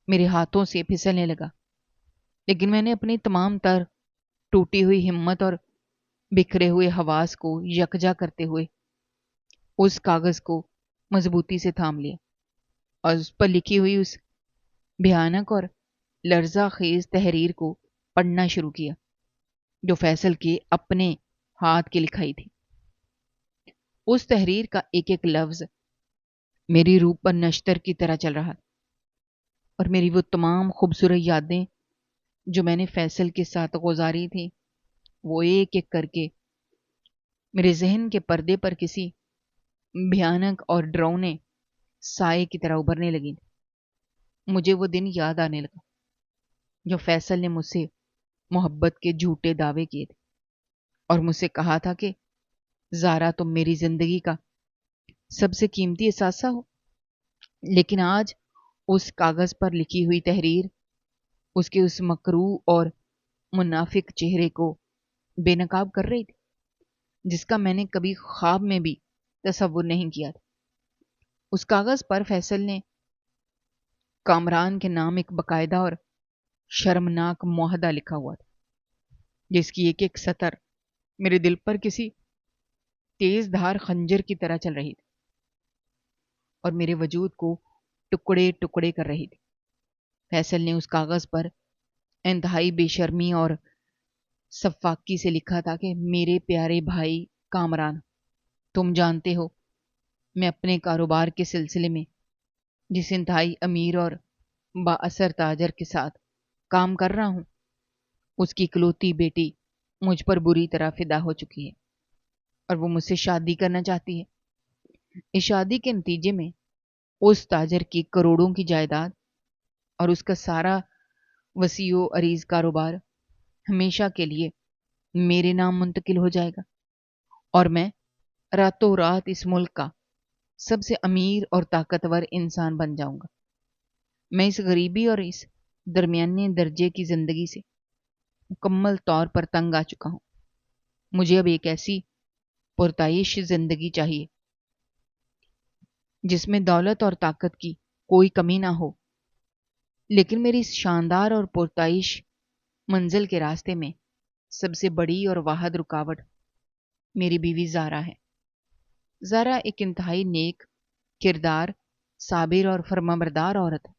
میرے ہاتھوں سے پھسلنے لگا، لیکن میں نے اپنی تمام تر ٹوٹی ہوئی ہمت اور بکھرے ہوئے حواس کو یکجا کرتے ہوئے اس کاغذ کو مضبوطی سے تھام لیا اور اس پر لکھی ہوئی اس بھیانک اور لرزہ خیز تحریر کو پڑھنا شروع کیا جو فیصل کے اپنے ہاتھ کی لکھائی تھی۔ اس تحریر کا ایک ایک لفظ میری روح پر نشتر کی طرح چل رہا اور میری وہ تمام خوبصورت یادیں جو میں نے فیصل کے ساتھ گزاری تھی وہ ایک ایک کر کے میرے ذہن کے پردے پر کسی بھیانک اور ڈراؤنے سائے کی طرح ابھرنے لگی۔ مجھے وہ دن یاد آنے لگا جو فیصل نے مجھ سے محبت کے جھوٹے دعوے کیے تھے اور مجھ سے کہا تھا کہ زارا تم میری زندگی کا سب سے قیمتی اثاثہ ہو، لیکن آج اس کاغذ پر لکھی ہوئی تحریر اس کے اس مکروہ اور منافق چہرے کو بے نقاب کر رہی تھی، جس کا میں نے کبھی خواب میں بھی تصور نہیں کیا تھا۔ اس کاغذ پر فیصل نے کامران کے نام ایک باقاعدہ اور شرمناک معاہدہ لکھا ہوا تھا، جس کی ایک ایک سطر میرے دل پر کسی تیز دھار خنجر کی طرح چل رہی تھی اور میرے وجود کو ٹکڑے ٹکڑے کر رہی تھی۔ فیصل نے اس کاغذ پر انتہائی بے شرمی اور سفاکی سے لکھا تھا کہ میرے پیارے بھائی کامران، تم جانتے ہو میں اپنے کاروبار کے سلسلے میں جس انتہائی امیر اور با اثر تاجر کے ساتھ کام کر رہا ہوں، اس کی اکلوتی بیٹی مجھ پر بری طرح فدا ہو چکی ہے اور وہ مجھ سے شادی کرنا چاہتی ہے۔ اس شادی کے نتیجے میں اس تاجر کی کروڑوں کی جائیداد اور اس کا سارا وسیع و عریض کاروبار ہمیشہ کے لیے میرے نام منتقل ہو جائے گا اور میں راتوں رات اس ملک کا سب سے امیر اور طاقتور انسان بن جاؤں گا۔ میں اس غریبی اور اس درمیانے درجے کی زندگی سے مکمل طور پر تنگ آ چکا ہوں۔ مجھے اب ایک ایسی پرتعیش زندگی چاہیے جس میں دولت اور طاقت کی کوئی کمی نہ ہو، لیکن میری اس شاندار اور پرتعیش منزل کے راستے میں سب سے بڑی اور واحد رکاوٹ میری بیوی زارا ہے۔ زارا ایک انتہائی نیک کردار، صابر اور فرمانبردار عورت ہے،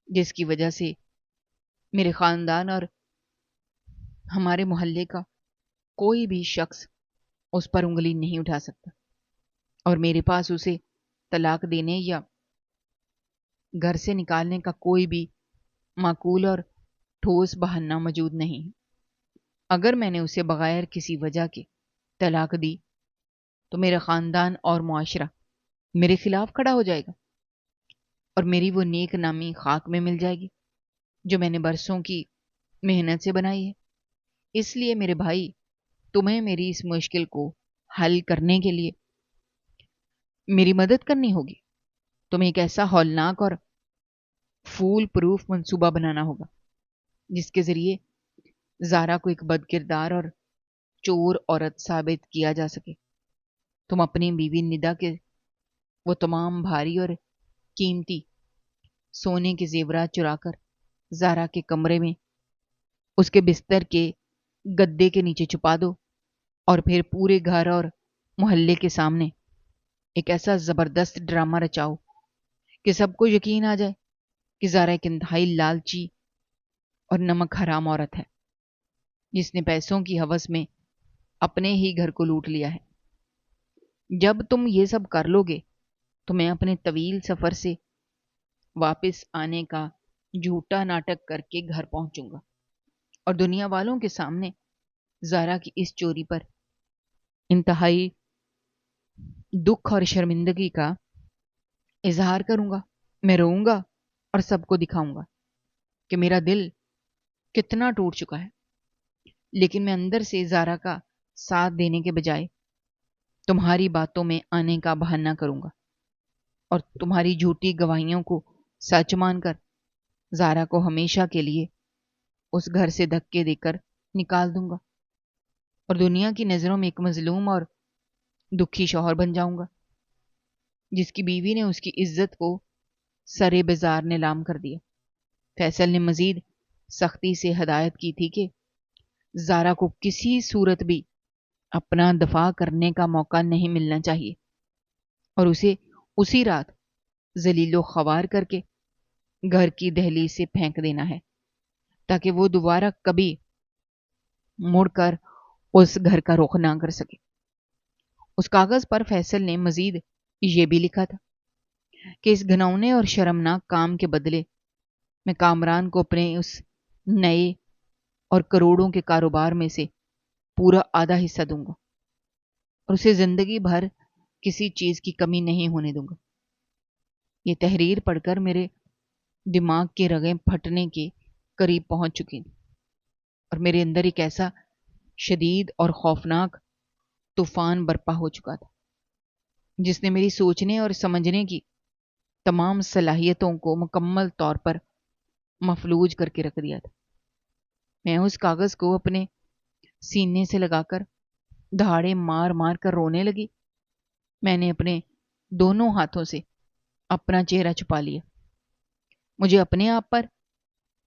جس کی وجہ سے میرے خاندان اور ہمارے محلے کا کوئی بھی شخص اس پر انگلی نہیں اٹھا سکتا اور میرے پاس اسے طلاق دینے یا گھر سے نکالنے کا کوئی بھی معقول اور ٹھوس بہانہ موجود نہیں ہے۔ اگر میں نے اسے بغیر کسی وجہ کے طلاق دی تو میرا خاندان اور معاشرہ میرے خلاف کھڑا ہو جائے گا اور میری وہ نیک نامی خاک میں مل جائے گی جو میں نے برسوں کی محنت سے بنائی ہے۔ اس لیے میرے بھائی، تمہیں میری اس مشکل کو حل کرنے کے لیے میری مدد کرنی ہوگی۔ تمہیں ایک ایسا ہولناک اور فول پروف منصوبہ بنانا ہوگا جس کے ذریعے زارا کو ایک بد کردار اور چور عورت ثابت کیا جا سکے۔ تم اپنی بیوی ندا کے وہ تمام بھاری اور قیمتی سونے کے زیورات چرا کر زارا کے کمرے میں اس کے بستر کے گدے کے نیچے چھپا دو اور پھر پورے گھر اور محلے کے سامنے ایک ایسا زبردست ڈرامہ رچاؤ کہ سب کو یقین آ جائے کہ زارا ایک انتہائی لالچی اور نمک حرام عورت ہے جس نے پیسوں کی ہوس میں اپنے ہی گھر کو لوٹ لیا ہے۔ جب تم یہ سب کر لو گے تو میں اپنے طویل سفر سے واپس آنے کا جھوٹا ناٹک کر کے گھر پہنچوں گا اور دنیا والوں کے سامنے زارا کی اس چوری پر انتہائی دکھ اور شرمندگی کا اظہار کروں گا۔ میں روؤں گا اور سب کو دکھاؤں گا کہ میرا دل کتنا ٹوٹ چکا ہے، لیکن میں اندر سے زارا کا ساتھ دینے کے بجائے تمہاری باتوں میں آنے کا بہانہ کروں گا اور تمہاری جھوٹی گواہیوں کو سچ مان کر زارا کو ہمیشہ کے لیے اس گھر سے دھکے دے کر نکال دوں گا اور دنیا کی نظروں میں ایک مظلوم اور دکھی شوہر بن جاؤں گا جس کی بیوی نے اس کی عزت کو سرے بازار نیلام کر دیا۔ فیصل نے مزید سختی سے ہدایت کی تھی کہ زارا کو کسی صورت بھی اپنا دفاع کرنے کا موقع نہیں ملنا چاہیے اور اسے اسی رات ذلیل و خوار کر کے گھر کی دہلیز سے پھینک دینا ہے تاکہ وہ دوبارہ کبھی مڑ کر اس گھر کا رخ نہ کر سکے۔ اس کاغذ پر فیصل نے مزید یہ بھی لکھا تھا کہ اس گھنونے اور شرمناک کام کے بدلے میں کامران کو اپنے اس نئے اور کروڑوں کے کاروبار میں سے پورا آدھا حصہ دوں گا اور اسے زندگی بھر کسی چیز کی کمی نہیں ہونے دوں گا۔ یہ تحریر پڑھ کر میرے دماغ کے رگیں پھٹنے کے قریب پہنچ چکی اور میرے اندر ایک ایسا شدید اور خوفناک طوفان برپا ہو چکا تھا، جس نے میری سوچنے اور سمجھنے کی تمام صلاحیتوں کو مکمل طور پر مفلوج کر کے رکھ دیا تھا۔ میں اس کاغذ کو اپنے سینے سے لگا کر دھاڑے مار مار کر رونے لگی۔ میں نے اپنے دونوں ہاتھوں سے اپنا چہرہ چھپا لیا۔ مجھے اپنے آپ پر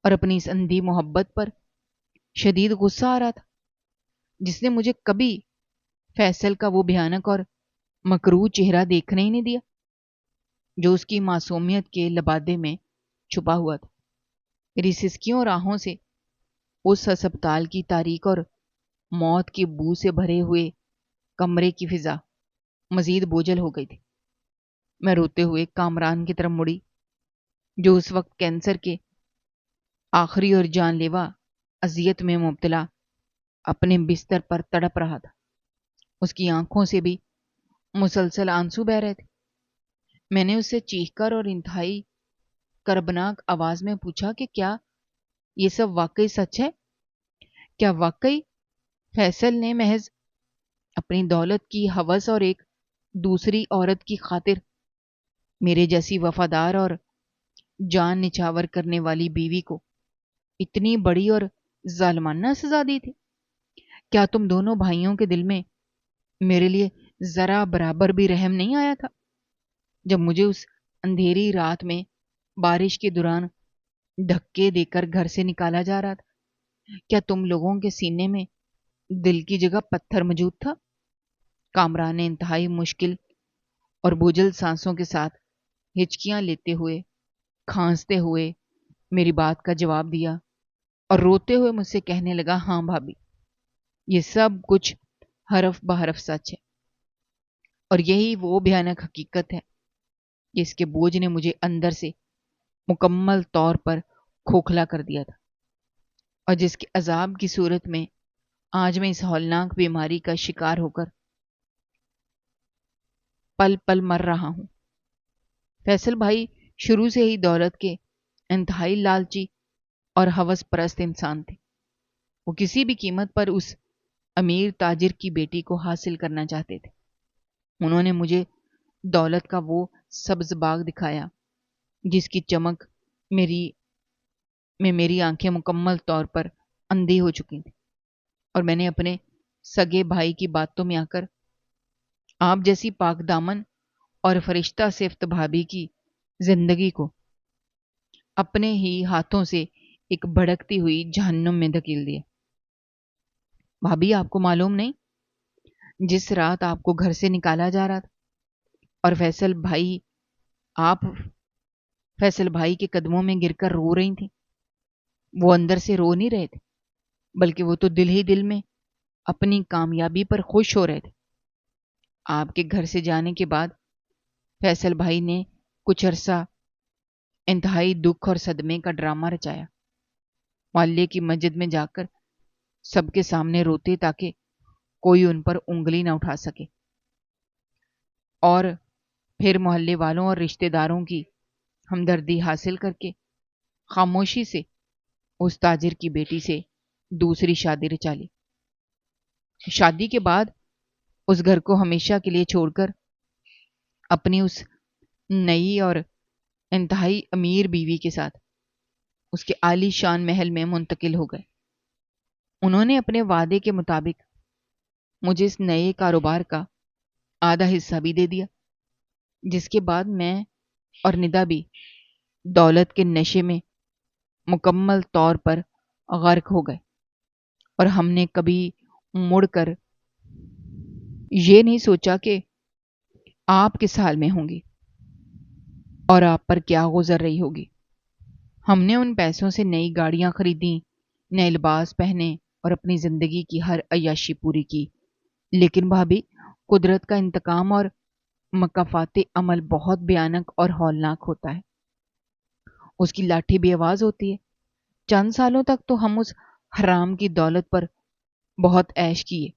اور اپنی اس اندھی محبت پر شدید غصہ آ رہا تھا، جس نے مجھے کبھی فیصل کا وہ بھیانک اور مکروہ چہرہ دیکھنے ہی نہیں دیا جو اس کی معصومیت کے لبادے میں چھپا ہوا تھا۔ میری سسکیوں اور آہوں سے اس ہسپتال کی تاریک اور موت کی بو سے بھرے ہوئے کمرے کی فضا مزید بوجھل ہو گئی تھی۔ میں روتے ہوئے کامران کی طرف مڑی، جو اس وقت کینسر کے آخری اور جان لیوا اذیت میں مبتلا اپنے بستر پر تڑپ رہا تھا۔ اس کی آنکھوں سے بھی مسلسل آنسو بہ رہے تھے۔ میں نے اس سے چیخ کر اور انتہائی کربناک آواز میں پوچھا کہ کیا یہ سب واقعی سچ ہے؟ کیا واقعی فیصل نے محض اپنی دولت کی ہوس اور ایک دوسری عورت کی خاطر میرے جیسی وفادار اور جان نچھاور کرنے والی بیوی کو اتنی بڑی اور ظالمانہ سزا دی تھی؟ کیا تم دونوں بھائیوں کے دل میں میرے لیے ذرا برابر بھی رحم نہیں آیا تھا جب مجھے اس اندھیری رات میں بارش کے دوران دھکے دے کر گھر سے نکالا جا رہا تھا؟ کیا تم لوگوں کے سینے میں دل کی جگہ پتھر موجود تھا؟ کامران نے انتہائی مشکل اور بوجھل سانسوں کے ساتھ ہچکیاں لیتے ہوئے کھانستے ہوئے میری بات کا جواب دیا اور روتے ہوئے مجھ سے کہنے لگا، ہاں بھابھی، یہ سب کچھ حرف بحرف سچ ہے، اور یہی وہ بھیانک حقیقت ہے جس کے بوجھ نے مجھے اندر سے مکمل طور پر کھوکھلا کر دیا تھا، اور جس کے عذاب کی صورت میں آج میں اس ہولناک بیماری کا شکار ہو کر پل پل مر رہا ہوں۔ فیصل بھائی شروع سے ہی دولت کے انتہائی لالچی اور ہوس پرست انسان تھے۔ وہ کسی بھی قیمت پر اس امیر تاجر کی بیٹی کو حاصل کرنا چاہتے تھے۔ انہوں نے مجھے دولت کا وہ سبز باغ دکھایا جس کی چمک میری آنکھیں مکمل طور پر اندھی ہو چکی تھیں، اور میں نے اپنے سگے بھائی کی باتوں میں آ کر آپ جیسی پاک دامن اور فرشتہ صفت بھابھی کی زندگی کو اپنے ہی ہاتھوں سے ایک بھڑکتی ہوئی جہنم میں دھکیل دیا۔ بھابھی، آپ کو معلوم نہیں، جس رات آپ کو گھر سے نکالا جا رہا تھا اور آپ فیصل بھائی کے قدموں میں گر کر رو رہی تھیں، وہ اندر سے رو نہیں رہے تھے، بلکہ وہ تو دل ہی دل میں اپنی کامیابی پر خوش ہو رہے تھے۔ آپ کے گھر سے جانے کے بعد فیصل بھائی نے کچھ عرصہ انتہائی دکھ اور صدمے کا ڈرامہ رچایا، محلے کی مسجد میں جا کر سب کے سامنے روتے تاکہ کوئی ان پر انگلی نہ اٹھا سکے، اور پھر محلے والوں اور رشتہ داروں کی ہمدردی حاصل کر کے خاموشی سے اس تاجر کی بیٹی سے دوسری شادی رچا لی۔ شادی کے بعد اس گھر کو ہمیشہ کے لیے چھوڑ کر اپنی اس نئی اور انتہائی امیر بیوی کے ساتھ اس کے عالی شان محل میں منتقل ہو گئے۔ انہوں نے اپنے وعدے کے مطابق مجھے اس نئے کاروبار کا آدھا حصہ بھی دے دیا، جس کے بعد میں اور ندا بھی دولت کے نشے میں مکمل طور پر غرق ہو گئے، اور ہم نے کبھی مڑ کر یہ نہیں سوچا کہ آپ کس حال میں ہوں گی اور آپ پر کیا گزر رہی ہوگی۔ ہم نے ان پیسوں سے نئی گاڑیاں خریدیں، نئے لباس پہنے اور اپنی زندگی کی ہر عیاشی پوری کی، لیکن بھابھی، قدرت کا انتقام اور مکافات عمل بہت بھیانک اور ہولناک ہوتا ہے۔ اس کی لاٹھی بھی آواز ہوتی ہے۔ چند سالوں تک تو ہم اس حرام کی دولت پر بہت عیش کیے،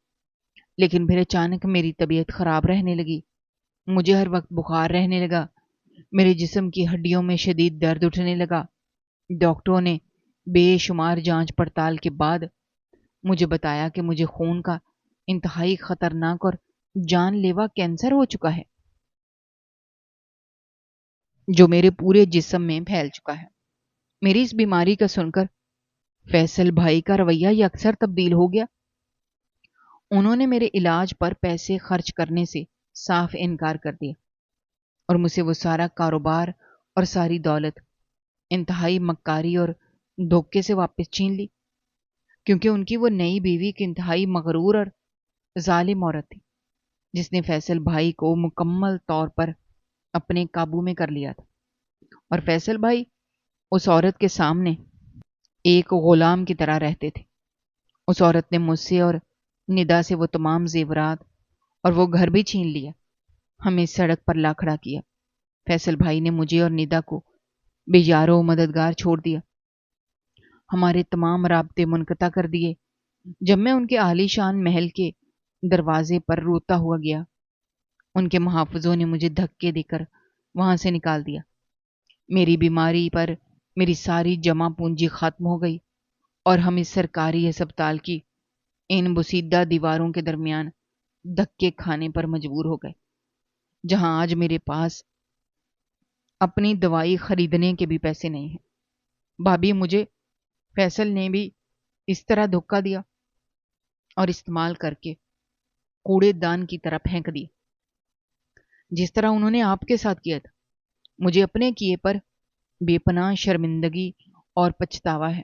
لیکن پھر اچانک میری طبیعت خراب رہنے لگی، مجھے ہر وقت بخار رہنے لگا، میرے جسم کی ہڈیوں میں شدید درد اٹھنے لگا۔ ڈاکٹروں نے بے شمار جانچ پڑتال کے بعد مجھے بتایا کہ مجھے خون کا انتہائی خطرناک اور جان لیوا کینسر ہو چکا ہے جو میرے پورے جسم میں پھیل چکا ہے۔ میری اس بیماری کا سن کر فیصل بھائی کا رویہ یکسر تبدیل ہو گیا۔ انہوں نے میرے علاج پر پیسے خرچ کرنے سے صاف انکار کر دیا اور مجھ سے وہ سارا کاروبار اور ساری دولت انتہائی مکاری اور دھوکے سے واپس چھین لی، کیونکہ ان کی وہ نئی بیوی ایک انتہائی مغرور اور ظالم عورت تھی جس نے فیصل بھائی کو مکمل طور پر اپنے قابو میں کر لیا تھا، اور فیصل بھائی اس عورت کے سامنے ایک غلام کی طرح رہتے تھے۔ اس عورت نے مجھ سے اور ندا سے وہ تمام زیورات اور وہ گھر بھی چھین لیا، ہمیں سڑک پر لا کھڑا کیا۔ فیصل بھائی نے مجھے اور ندا کو بے یار و مددگار چھوڑ دیا، ہمارے تمام رابطے منقطع کر دیے۔ جب میں ان کے عالی شان محل کے دروازے پر روتا ہوا گیا، ان کے محافظوں نے مجھے دھکے دے کر وہاں سے نکال دیا۔ میری بیماری پر میری ساری جمع پونجی ختم ہو گئی اور ہم اس سرکاری ہسپتال کی ان بسیدہ دیواروں کے درمیان دھکے کھانے پر مجبور ہو گئے، جہاں آج میرے پاس اپنی دوائی خریدنے کے بھی پیسے نہیں ہیں۔ بھابھی، مجھے فیصل نے بھی اس طرح دھوکہ دیا اور استعمال کر کے کوڑے دان کی طرح پھینک دی جس طرح انہوں نے آپ کے ساتھ کیا تھا۔ مجھے اپنے کیے پر بے پناہ شرمندگی اور پچھتاوا ہے۔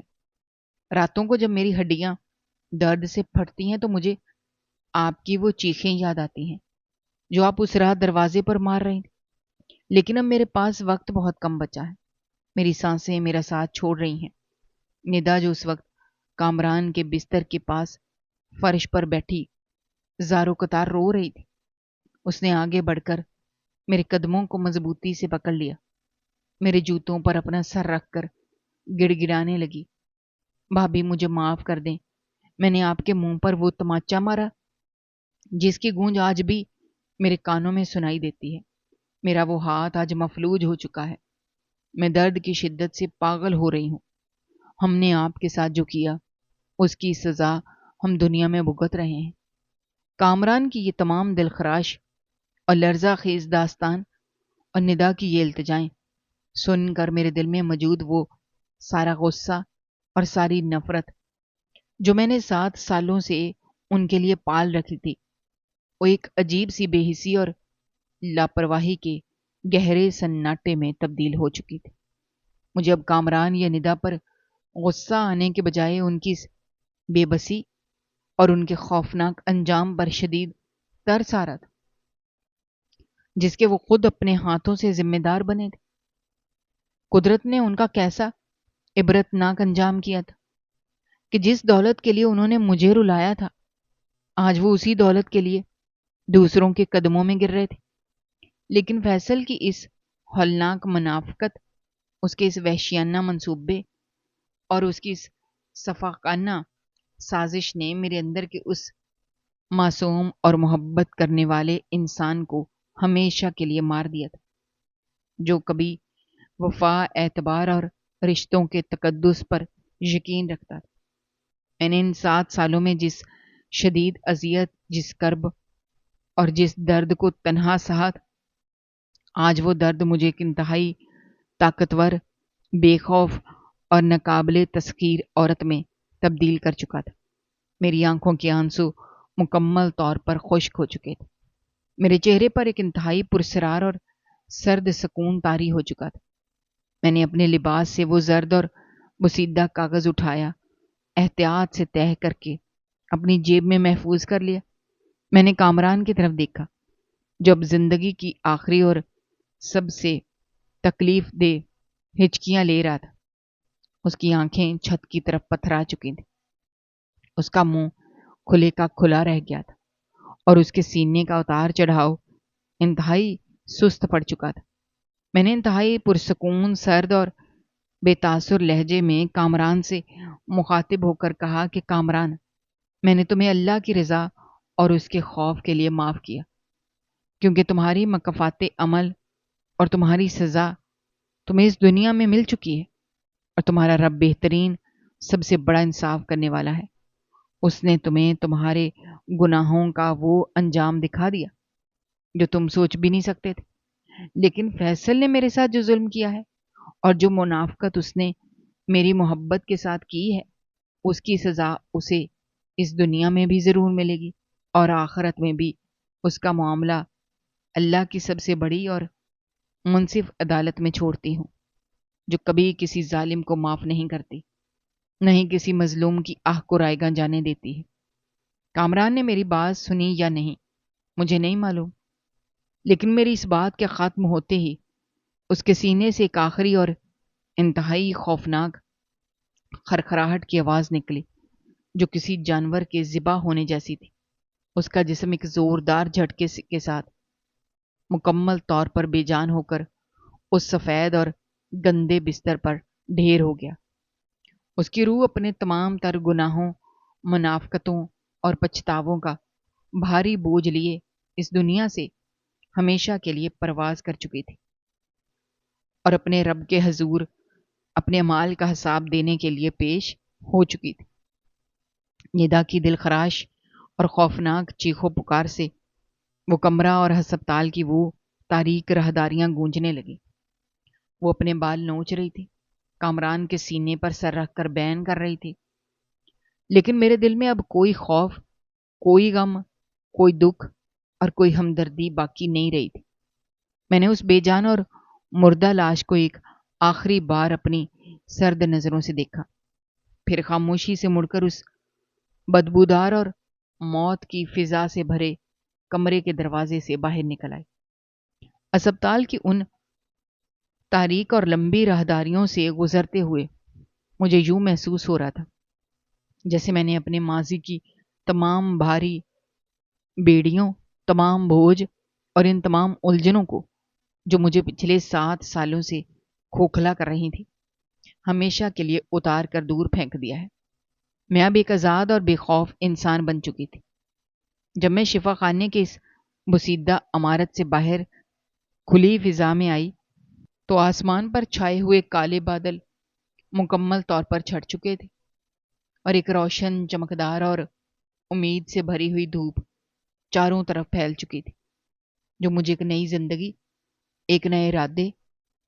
راتوں کو جب میری ہڈیاں درد سے پھٹتی ہیں تو مجھے آپ کی وہ چیخیں یاد آتی ہیں جو آپ اس رات دروازے پر مار رہی تھیں۔ لیکن اب میرے پاس وقت بہت کم بچا ہے، میری سانسیں میرا ساتھ چھوڑ رہی ہیں۔ ندا جو اس وقت کامران کے بستر کے پاس فرش پر بیٹھی زارو قطار رو رہی تھی، اس نے آگے بڑھ کر میرے قدموں کو مضبوطی سے پکڑ لیا، میرے جوتوں پر اپنا سر رکھ کر گڑ گڑانے لگی۔ بھابھی، مجھے معاف کر دیں، میں نے آپ کے منہ پر وہ تماچا مارا جس کی گونج آج بھی میرے کانوں میں سنائی دیتی ہے۔ میرا وہ ہاتھ آج مفلوج ہو چکا ہے، میں درد کی شدت سے پاگل ہو رہی ہوں۔ ہم نے آپ کے ساتھ جو کیا اس کی سزا ہم دنیا میں بھگت رہے ہیں۔ کامران کی یہ تمام دلخراش اور لرزہ خیز داستان اور ندا کی یہ التجائیں سن کر میرے دل میں موجود وہ سارا غصہ اور ساری نفرت جو میں نے 7 سالوں سے ان کے لیے پال رکھی تھی، وہ ایک عجیب سی بے حسی اور لاپرواہی کے گہرے سناٹے میں تبدیل ہو چکی تھی۔ مجھے اب کامران یا ندا پر غصہ آنے کے بجائے ان کی بے بسی اور ان کے خوفناک انجام پر شدید ترس آ رہا تھا، جس کے وہ خود اپنے ہاتھوں سے ذمہ دار بنے تھے۔ قدرت نے ان کا کیسا عبرتناک انجام کیا تھا کہ جس دولت کے لیے انہوں نے مجھے رلایا تھا، آج وہ اسی دولت کے لیے دوسروں کے قدموں میں گر رہے تھے۔ لیکن فیصل کی اس ہولناک منافقت، اس کے اس وحشیانہ منصوبے اور اس کی اس سفاکانہ سازش نے میرے اندر کے اس معصوم اور محبت کرنے والے انسان کو ہمیشہ کے لیے مار دیا تھا، جو کبھی وفا، اعتبار اور رشتوں کے تقدس پر یقین رکھتا تھا۔ میں نے ان 7 سالوں میں جس شدید اذیت، جس کرب اور جس درد کو تنہا سہا تھا، آج وہ درد مجھے ایک انتہائی طاقتور، بے خوف اور ناقابل تسخیر عورت میں تبدیل کر چکا تھا۔ میری آنکھوں کے آنسو مکمل طور پر خشک ہو چکے تھے، میرے چہرے پر ایک انتہائی پرسرار اور سرد سکون طاری ہو چکا تھا۔ میں نے اپنے لباس سے وہ زرد اور بسیدہ کاغذ اٹھایا، احتیاط سے تہہ کر کے اپنی جیب میں محفوظ کر لیا۔ میں نے کامران کی طرف دیکھا جو اب زندگی کی آخری اور سب سے تکلیف دہ ہچکیاں لے رہا تھا۔ اس کی آنکھیں چھت کی طرف پتھرا چکی تھیں، اس کا منہ کھلے کا کھلا رہ گیا تھا اور اس کے سینے کا اتار چڑھاؤ انتہائی سست پڑ چکا تھا۔ میں نے انتہائی پرسکون، سرد اور بے تاثر لہجے میں کامران سے مخاطب ہو کر کہا کہ کامران، میں نے تمہیں اللہ کی رضا اور اس کے خوف کے لیے معاف کیا، کیونکہ تمہاری مکافات عمل اور تمہاری سزا تمہیں اس دنیا میں مل چکی ہے، اور تمہارا رب بہترین، سب سے بڑا انصاف کرنے والا ہے۔ اس نے تمہیں تمہارے گناہوں کا وہ انجام دکھا دیا جو تم سوچ بھی نہیں سکتے تھے۔ لیکن فیصل نے میرے ساتھ جو ظلم کیا ہے اور جو منافقت اس نے میری محبت کے ساتھ کی ہے، اس کی سزا اسے اس دنیا میں بھی ضرور ملے گی اور آخرت میں بھی۔ اس کا معاملہ اللہ کی سب سے بڑی اور منصف عدالت میں چھوڑتی ہوں، جو کبھی کسی ظالم کو معاف نہیں کرتی، نہ ہی کسی مظلوم کی آہ کو رائیگاں جانے دیتی ہے۔ کامران نے میری بات سنی یا نہیں مجھے نہیں معلوم، لیکن میری اس بات کے ختم ہوتے ہی اس کے سینے سے ایک آخری اور انتہائی خوفناک خرخراہٹ کی آواز نکلی جو کسی جانور کے ذبح ہونے جیسی تھی۔ اس کا جسم ایک زوردار جھٹکے کے ساتھ مکمل طور پر بے جان ہو کر اس سفید اور گندے بستر پر ڈھیر ہو گیا۔ اس کی روح اپنے تمام تر گناہوں، منافقتوں اور پچھتاووں کا بھاری بوجھ لیے اس دنیا سے ہمیشہ کے لیے پرواز کر چکی تھی اور اپنے رب کے حضور اپنے اعمال کا حساب دینے کے لیے پیش ہو چکی تھی۔ ندا کی دل خراش اور خوفناک چیخو پکار سے وہ کمرہ اور ہسپتال کی وہ تاریک راہداریاں گونجنے لگی۔ وہ اپنے بال نوچ رہی تھی، کامران کے سینے پر سر رکھ کر بیان کر رہی تھی، لیکن میرے دل میں اب کوئی خوف، کوئی غم، کوئی دکھ اور کوئی ہمدردی باقی نہیں رہی تھی۔ میں نے اس بے جان اور مردہ لاش کو ایک آخری بار اپنی سرد نظروں سے دیکھا، پھر خاموشی سے مڑ کر اس بدبودار اور موت کی فضا سے بھرے کمرے کے دروازے سے باہر نکل آئی۔ اسپتال کی ان تاریک اور لمبی راہداریوں سے گزرتے ہوئے مجھے یوں محسوس ہو رہا تھا جیسے میں نے اپنے ماضی کی تمام بھاری بیڑیوں، تمام بوجھ اور ان تمام الجھنوں کو جو مجھے پچھلے 7 سالوں سے کھوکھلا کر رہی تھی، ہمیشہ کے لیے اتار کر دور پھینک دیا ہے۔ میں اب ایک آزاد اور بے خوف انسان بن چکی تھی۔ جب میں شفا خانے کے اس بسیدہ عمارت سے باہر کھلی فضا میں آئی تو آسمان پر چھائے ہوئے کالے بادل مکمل طور پر چھٹ چکے تھے اور ایک روشن، چمکدار اور امید سے بھری ہوئی دھوپ چاروں طرف پھیل چکی تھی، جو مجھے ایک نئی زندگی، ایک نئے ارادے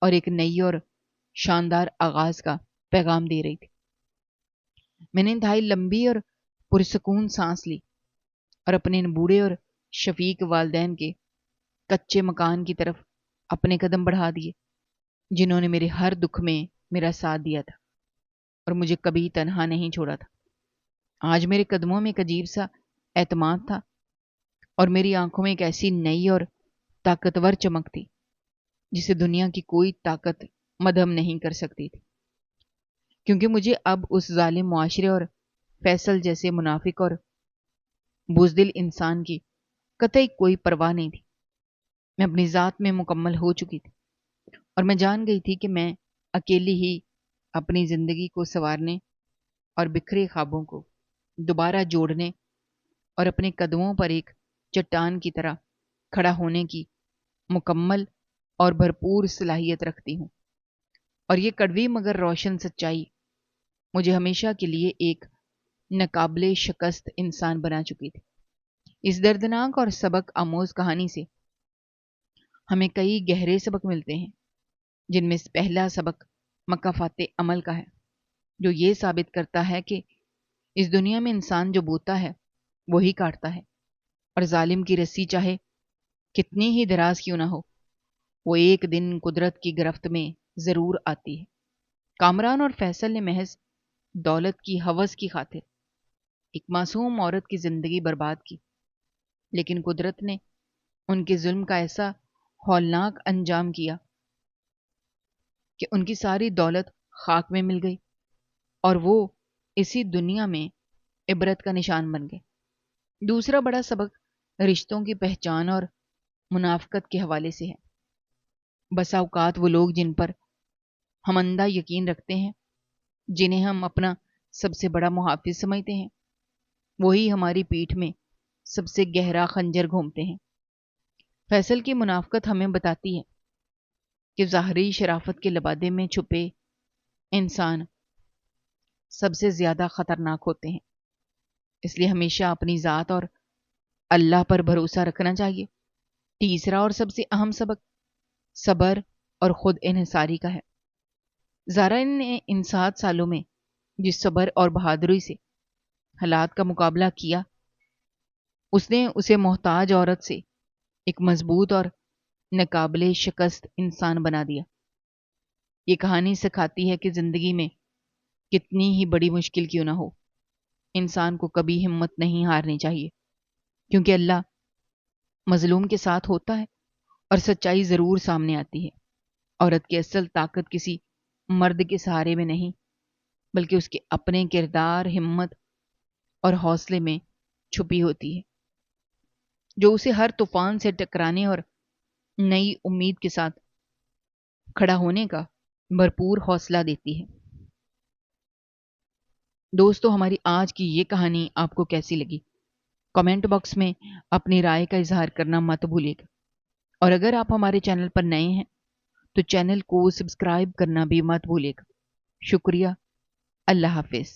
اور ایک نئی اور شاندار آغاز کا پیغام دے رہی تھی۔ میں نے انتہائی لمبی اور پرسکون سانس لی اور اپنے ان بوڑھے اور شفیق والدین کے کچے مکان کی طرف اپنے قدم بڑھا دیے، جنہوں نے میرے ہر دکھ میں میرا ساتھ دیا تھا اور مجھے کبھی تنہا نہیں چھوڑا تھا۔ آج میرے قدموں میں ایک عجیب سا اعتماد تھا اور میری آنکھوں میں ایک ایسی نئی اور طاقتور چمک تھی جسے دنیا کی کوئی طاقت مدھم نہیں کر سکتی تھی، کیونکہ مجھے اب اس ظالم معاشرے اور فیصل جیسے منافق اور بزدل انسان کی قطعی کوئی پرواہ نہیں تھی۔ میں اپنی ذات میں مکمل ہو چکی تھی اور میں جان گئی تھی کہ میں اکیلی ہی اپنی زندگی کو سنوارنے اور بکھرے خوابوں کو دوبارہ جوڑنے اور اپنے قدموں پر ایک چٹان کی طرح کھڑا ہونے کی مکمل اور بھرپور صلاحیت رکھتی ہوں، اور یہ کڑوی مگر روشن سچائی مجھے ہمیشہ کے لیے ایک ناقابل شکست انسان بنا چکی تھی۔ اس دردناک اور سبق آموز کہانی سے ہمیں کئی گہرے سبق ملتے ہیں، جن میں پہلا سبق مکافات عمل کا ہے، جو یہ ثابت کرتا ہے کہ اس دنیا میں انسان جو بوتا ہے وہی کاٹتا ہے، اور ظالم کی رسی چاہے کتنی ہی دراز کیوں نہ ہو، وہ ایک دن قدرت کی گرفت میں ضرور آتی ہے۔ کامران اور فیصل نے محض دولت کی ہوس کی خاطر ایک معصوم عورت کی زندگی برباد کی، لیکن قدرت نے ان کے ظلم کا ایسا ہولناک انجام کیا کہ ان کی ساری دولت خاک میں مل گئی اور وہ اسی دنیا میں عبرت کا نشان بن گئے۔ دوسرا بڑا سبق رشتوں کی پہچان اور منافقت کے حوالے سے ہے۔ بسا اوقات وہ لوگ جن پر ہم اندھا یقین رکھتے ہیں، جنہیں ہم اپنا سب سے بڑا محافظ سمجھتے ہیں، وہی ہماری پیٹھ میں سب سے گہرا خنجر گھومتے ہیں۔ فیصل کی منافقت ہمیں بتاتی ہے کہ ظاہری شرافت کے لبادے میں چھپے انسان سب سے زیادہ خطرناک ہوتے ہیں، اس لیے ہمیشہ اپنی ذات اور اللہ پر بھروسہ رکھنا چاہیے۔ تیسرا اور سب سے اہم سبق صبر اور خود انحصاری کا ہے۔ زارا نے ان 7 سالوں میں جس صبر اور بہادری سے حالات کا مقابلہ کیا، اس نے اسے محتاج عورت سے ایک مضبوط اور ناقابل شکست انسان بنا دیا۔ یہ کہانی سکھاتی ہے کہ زندگی میں کتنی ہی بڑی مشکل کیوں نہ ہو، انسان کو کبھی ہمت نہیں ہارنی چاہیے، کیونکہ اللہ مظلوم کے ساتھ ہوتا ہے اور سچائی ضرور سامنے آتی ہے۔ عورت کی اصل طاقت کسی مرد کے سہارے میں نہیں، بلکہ اس کے اپنے کردار، ہمت اور حوصلے میں چھپی ہوتی ہے، جو اسے ہر طوفان سے ٹکرانے اور نئی امید کے ساتھ کھڑا ہونے کا بھرپور حوصلہ دیتی ہے۔ دوستو، ہماری آج کی یہ کہانی آپ کو کیسی لگی؟ کمنٹ باکس میں اپنی رائے کا اظہار کرنا مت بھولیے گا، اور اگر آپ ہمارے چینل پر نئے ہیں تو چینل کو سبسکرائب کرنا بھی مت بھولیے گا۔ شکریہ۔ اللہ حافظ۔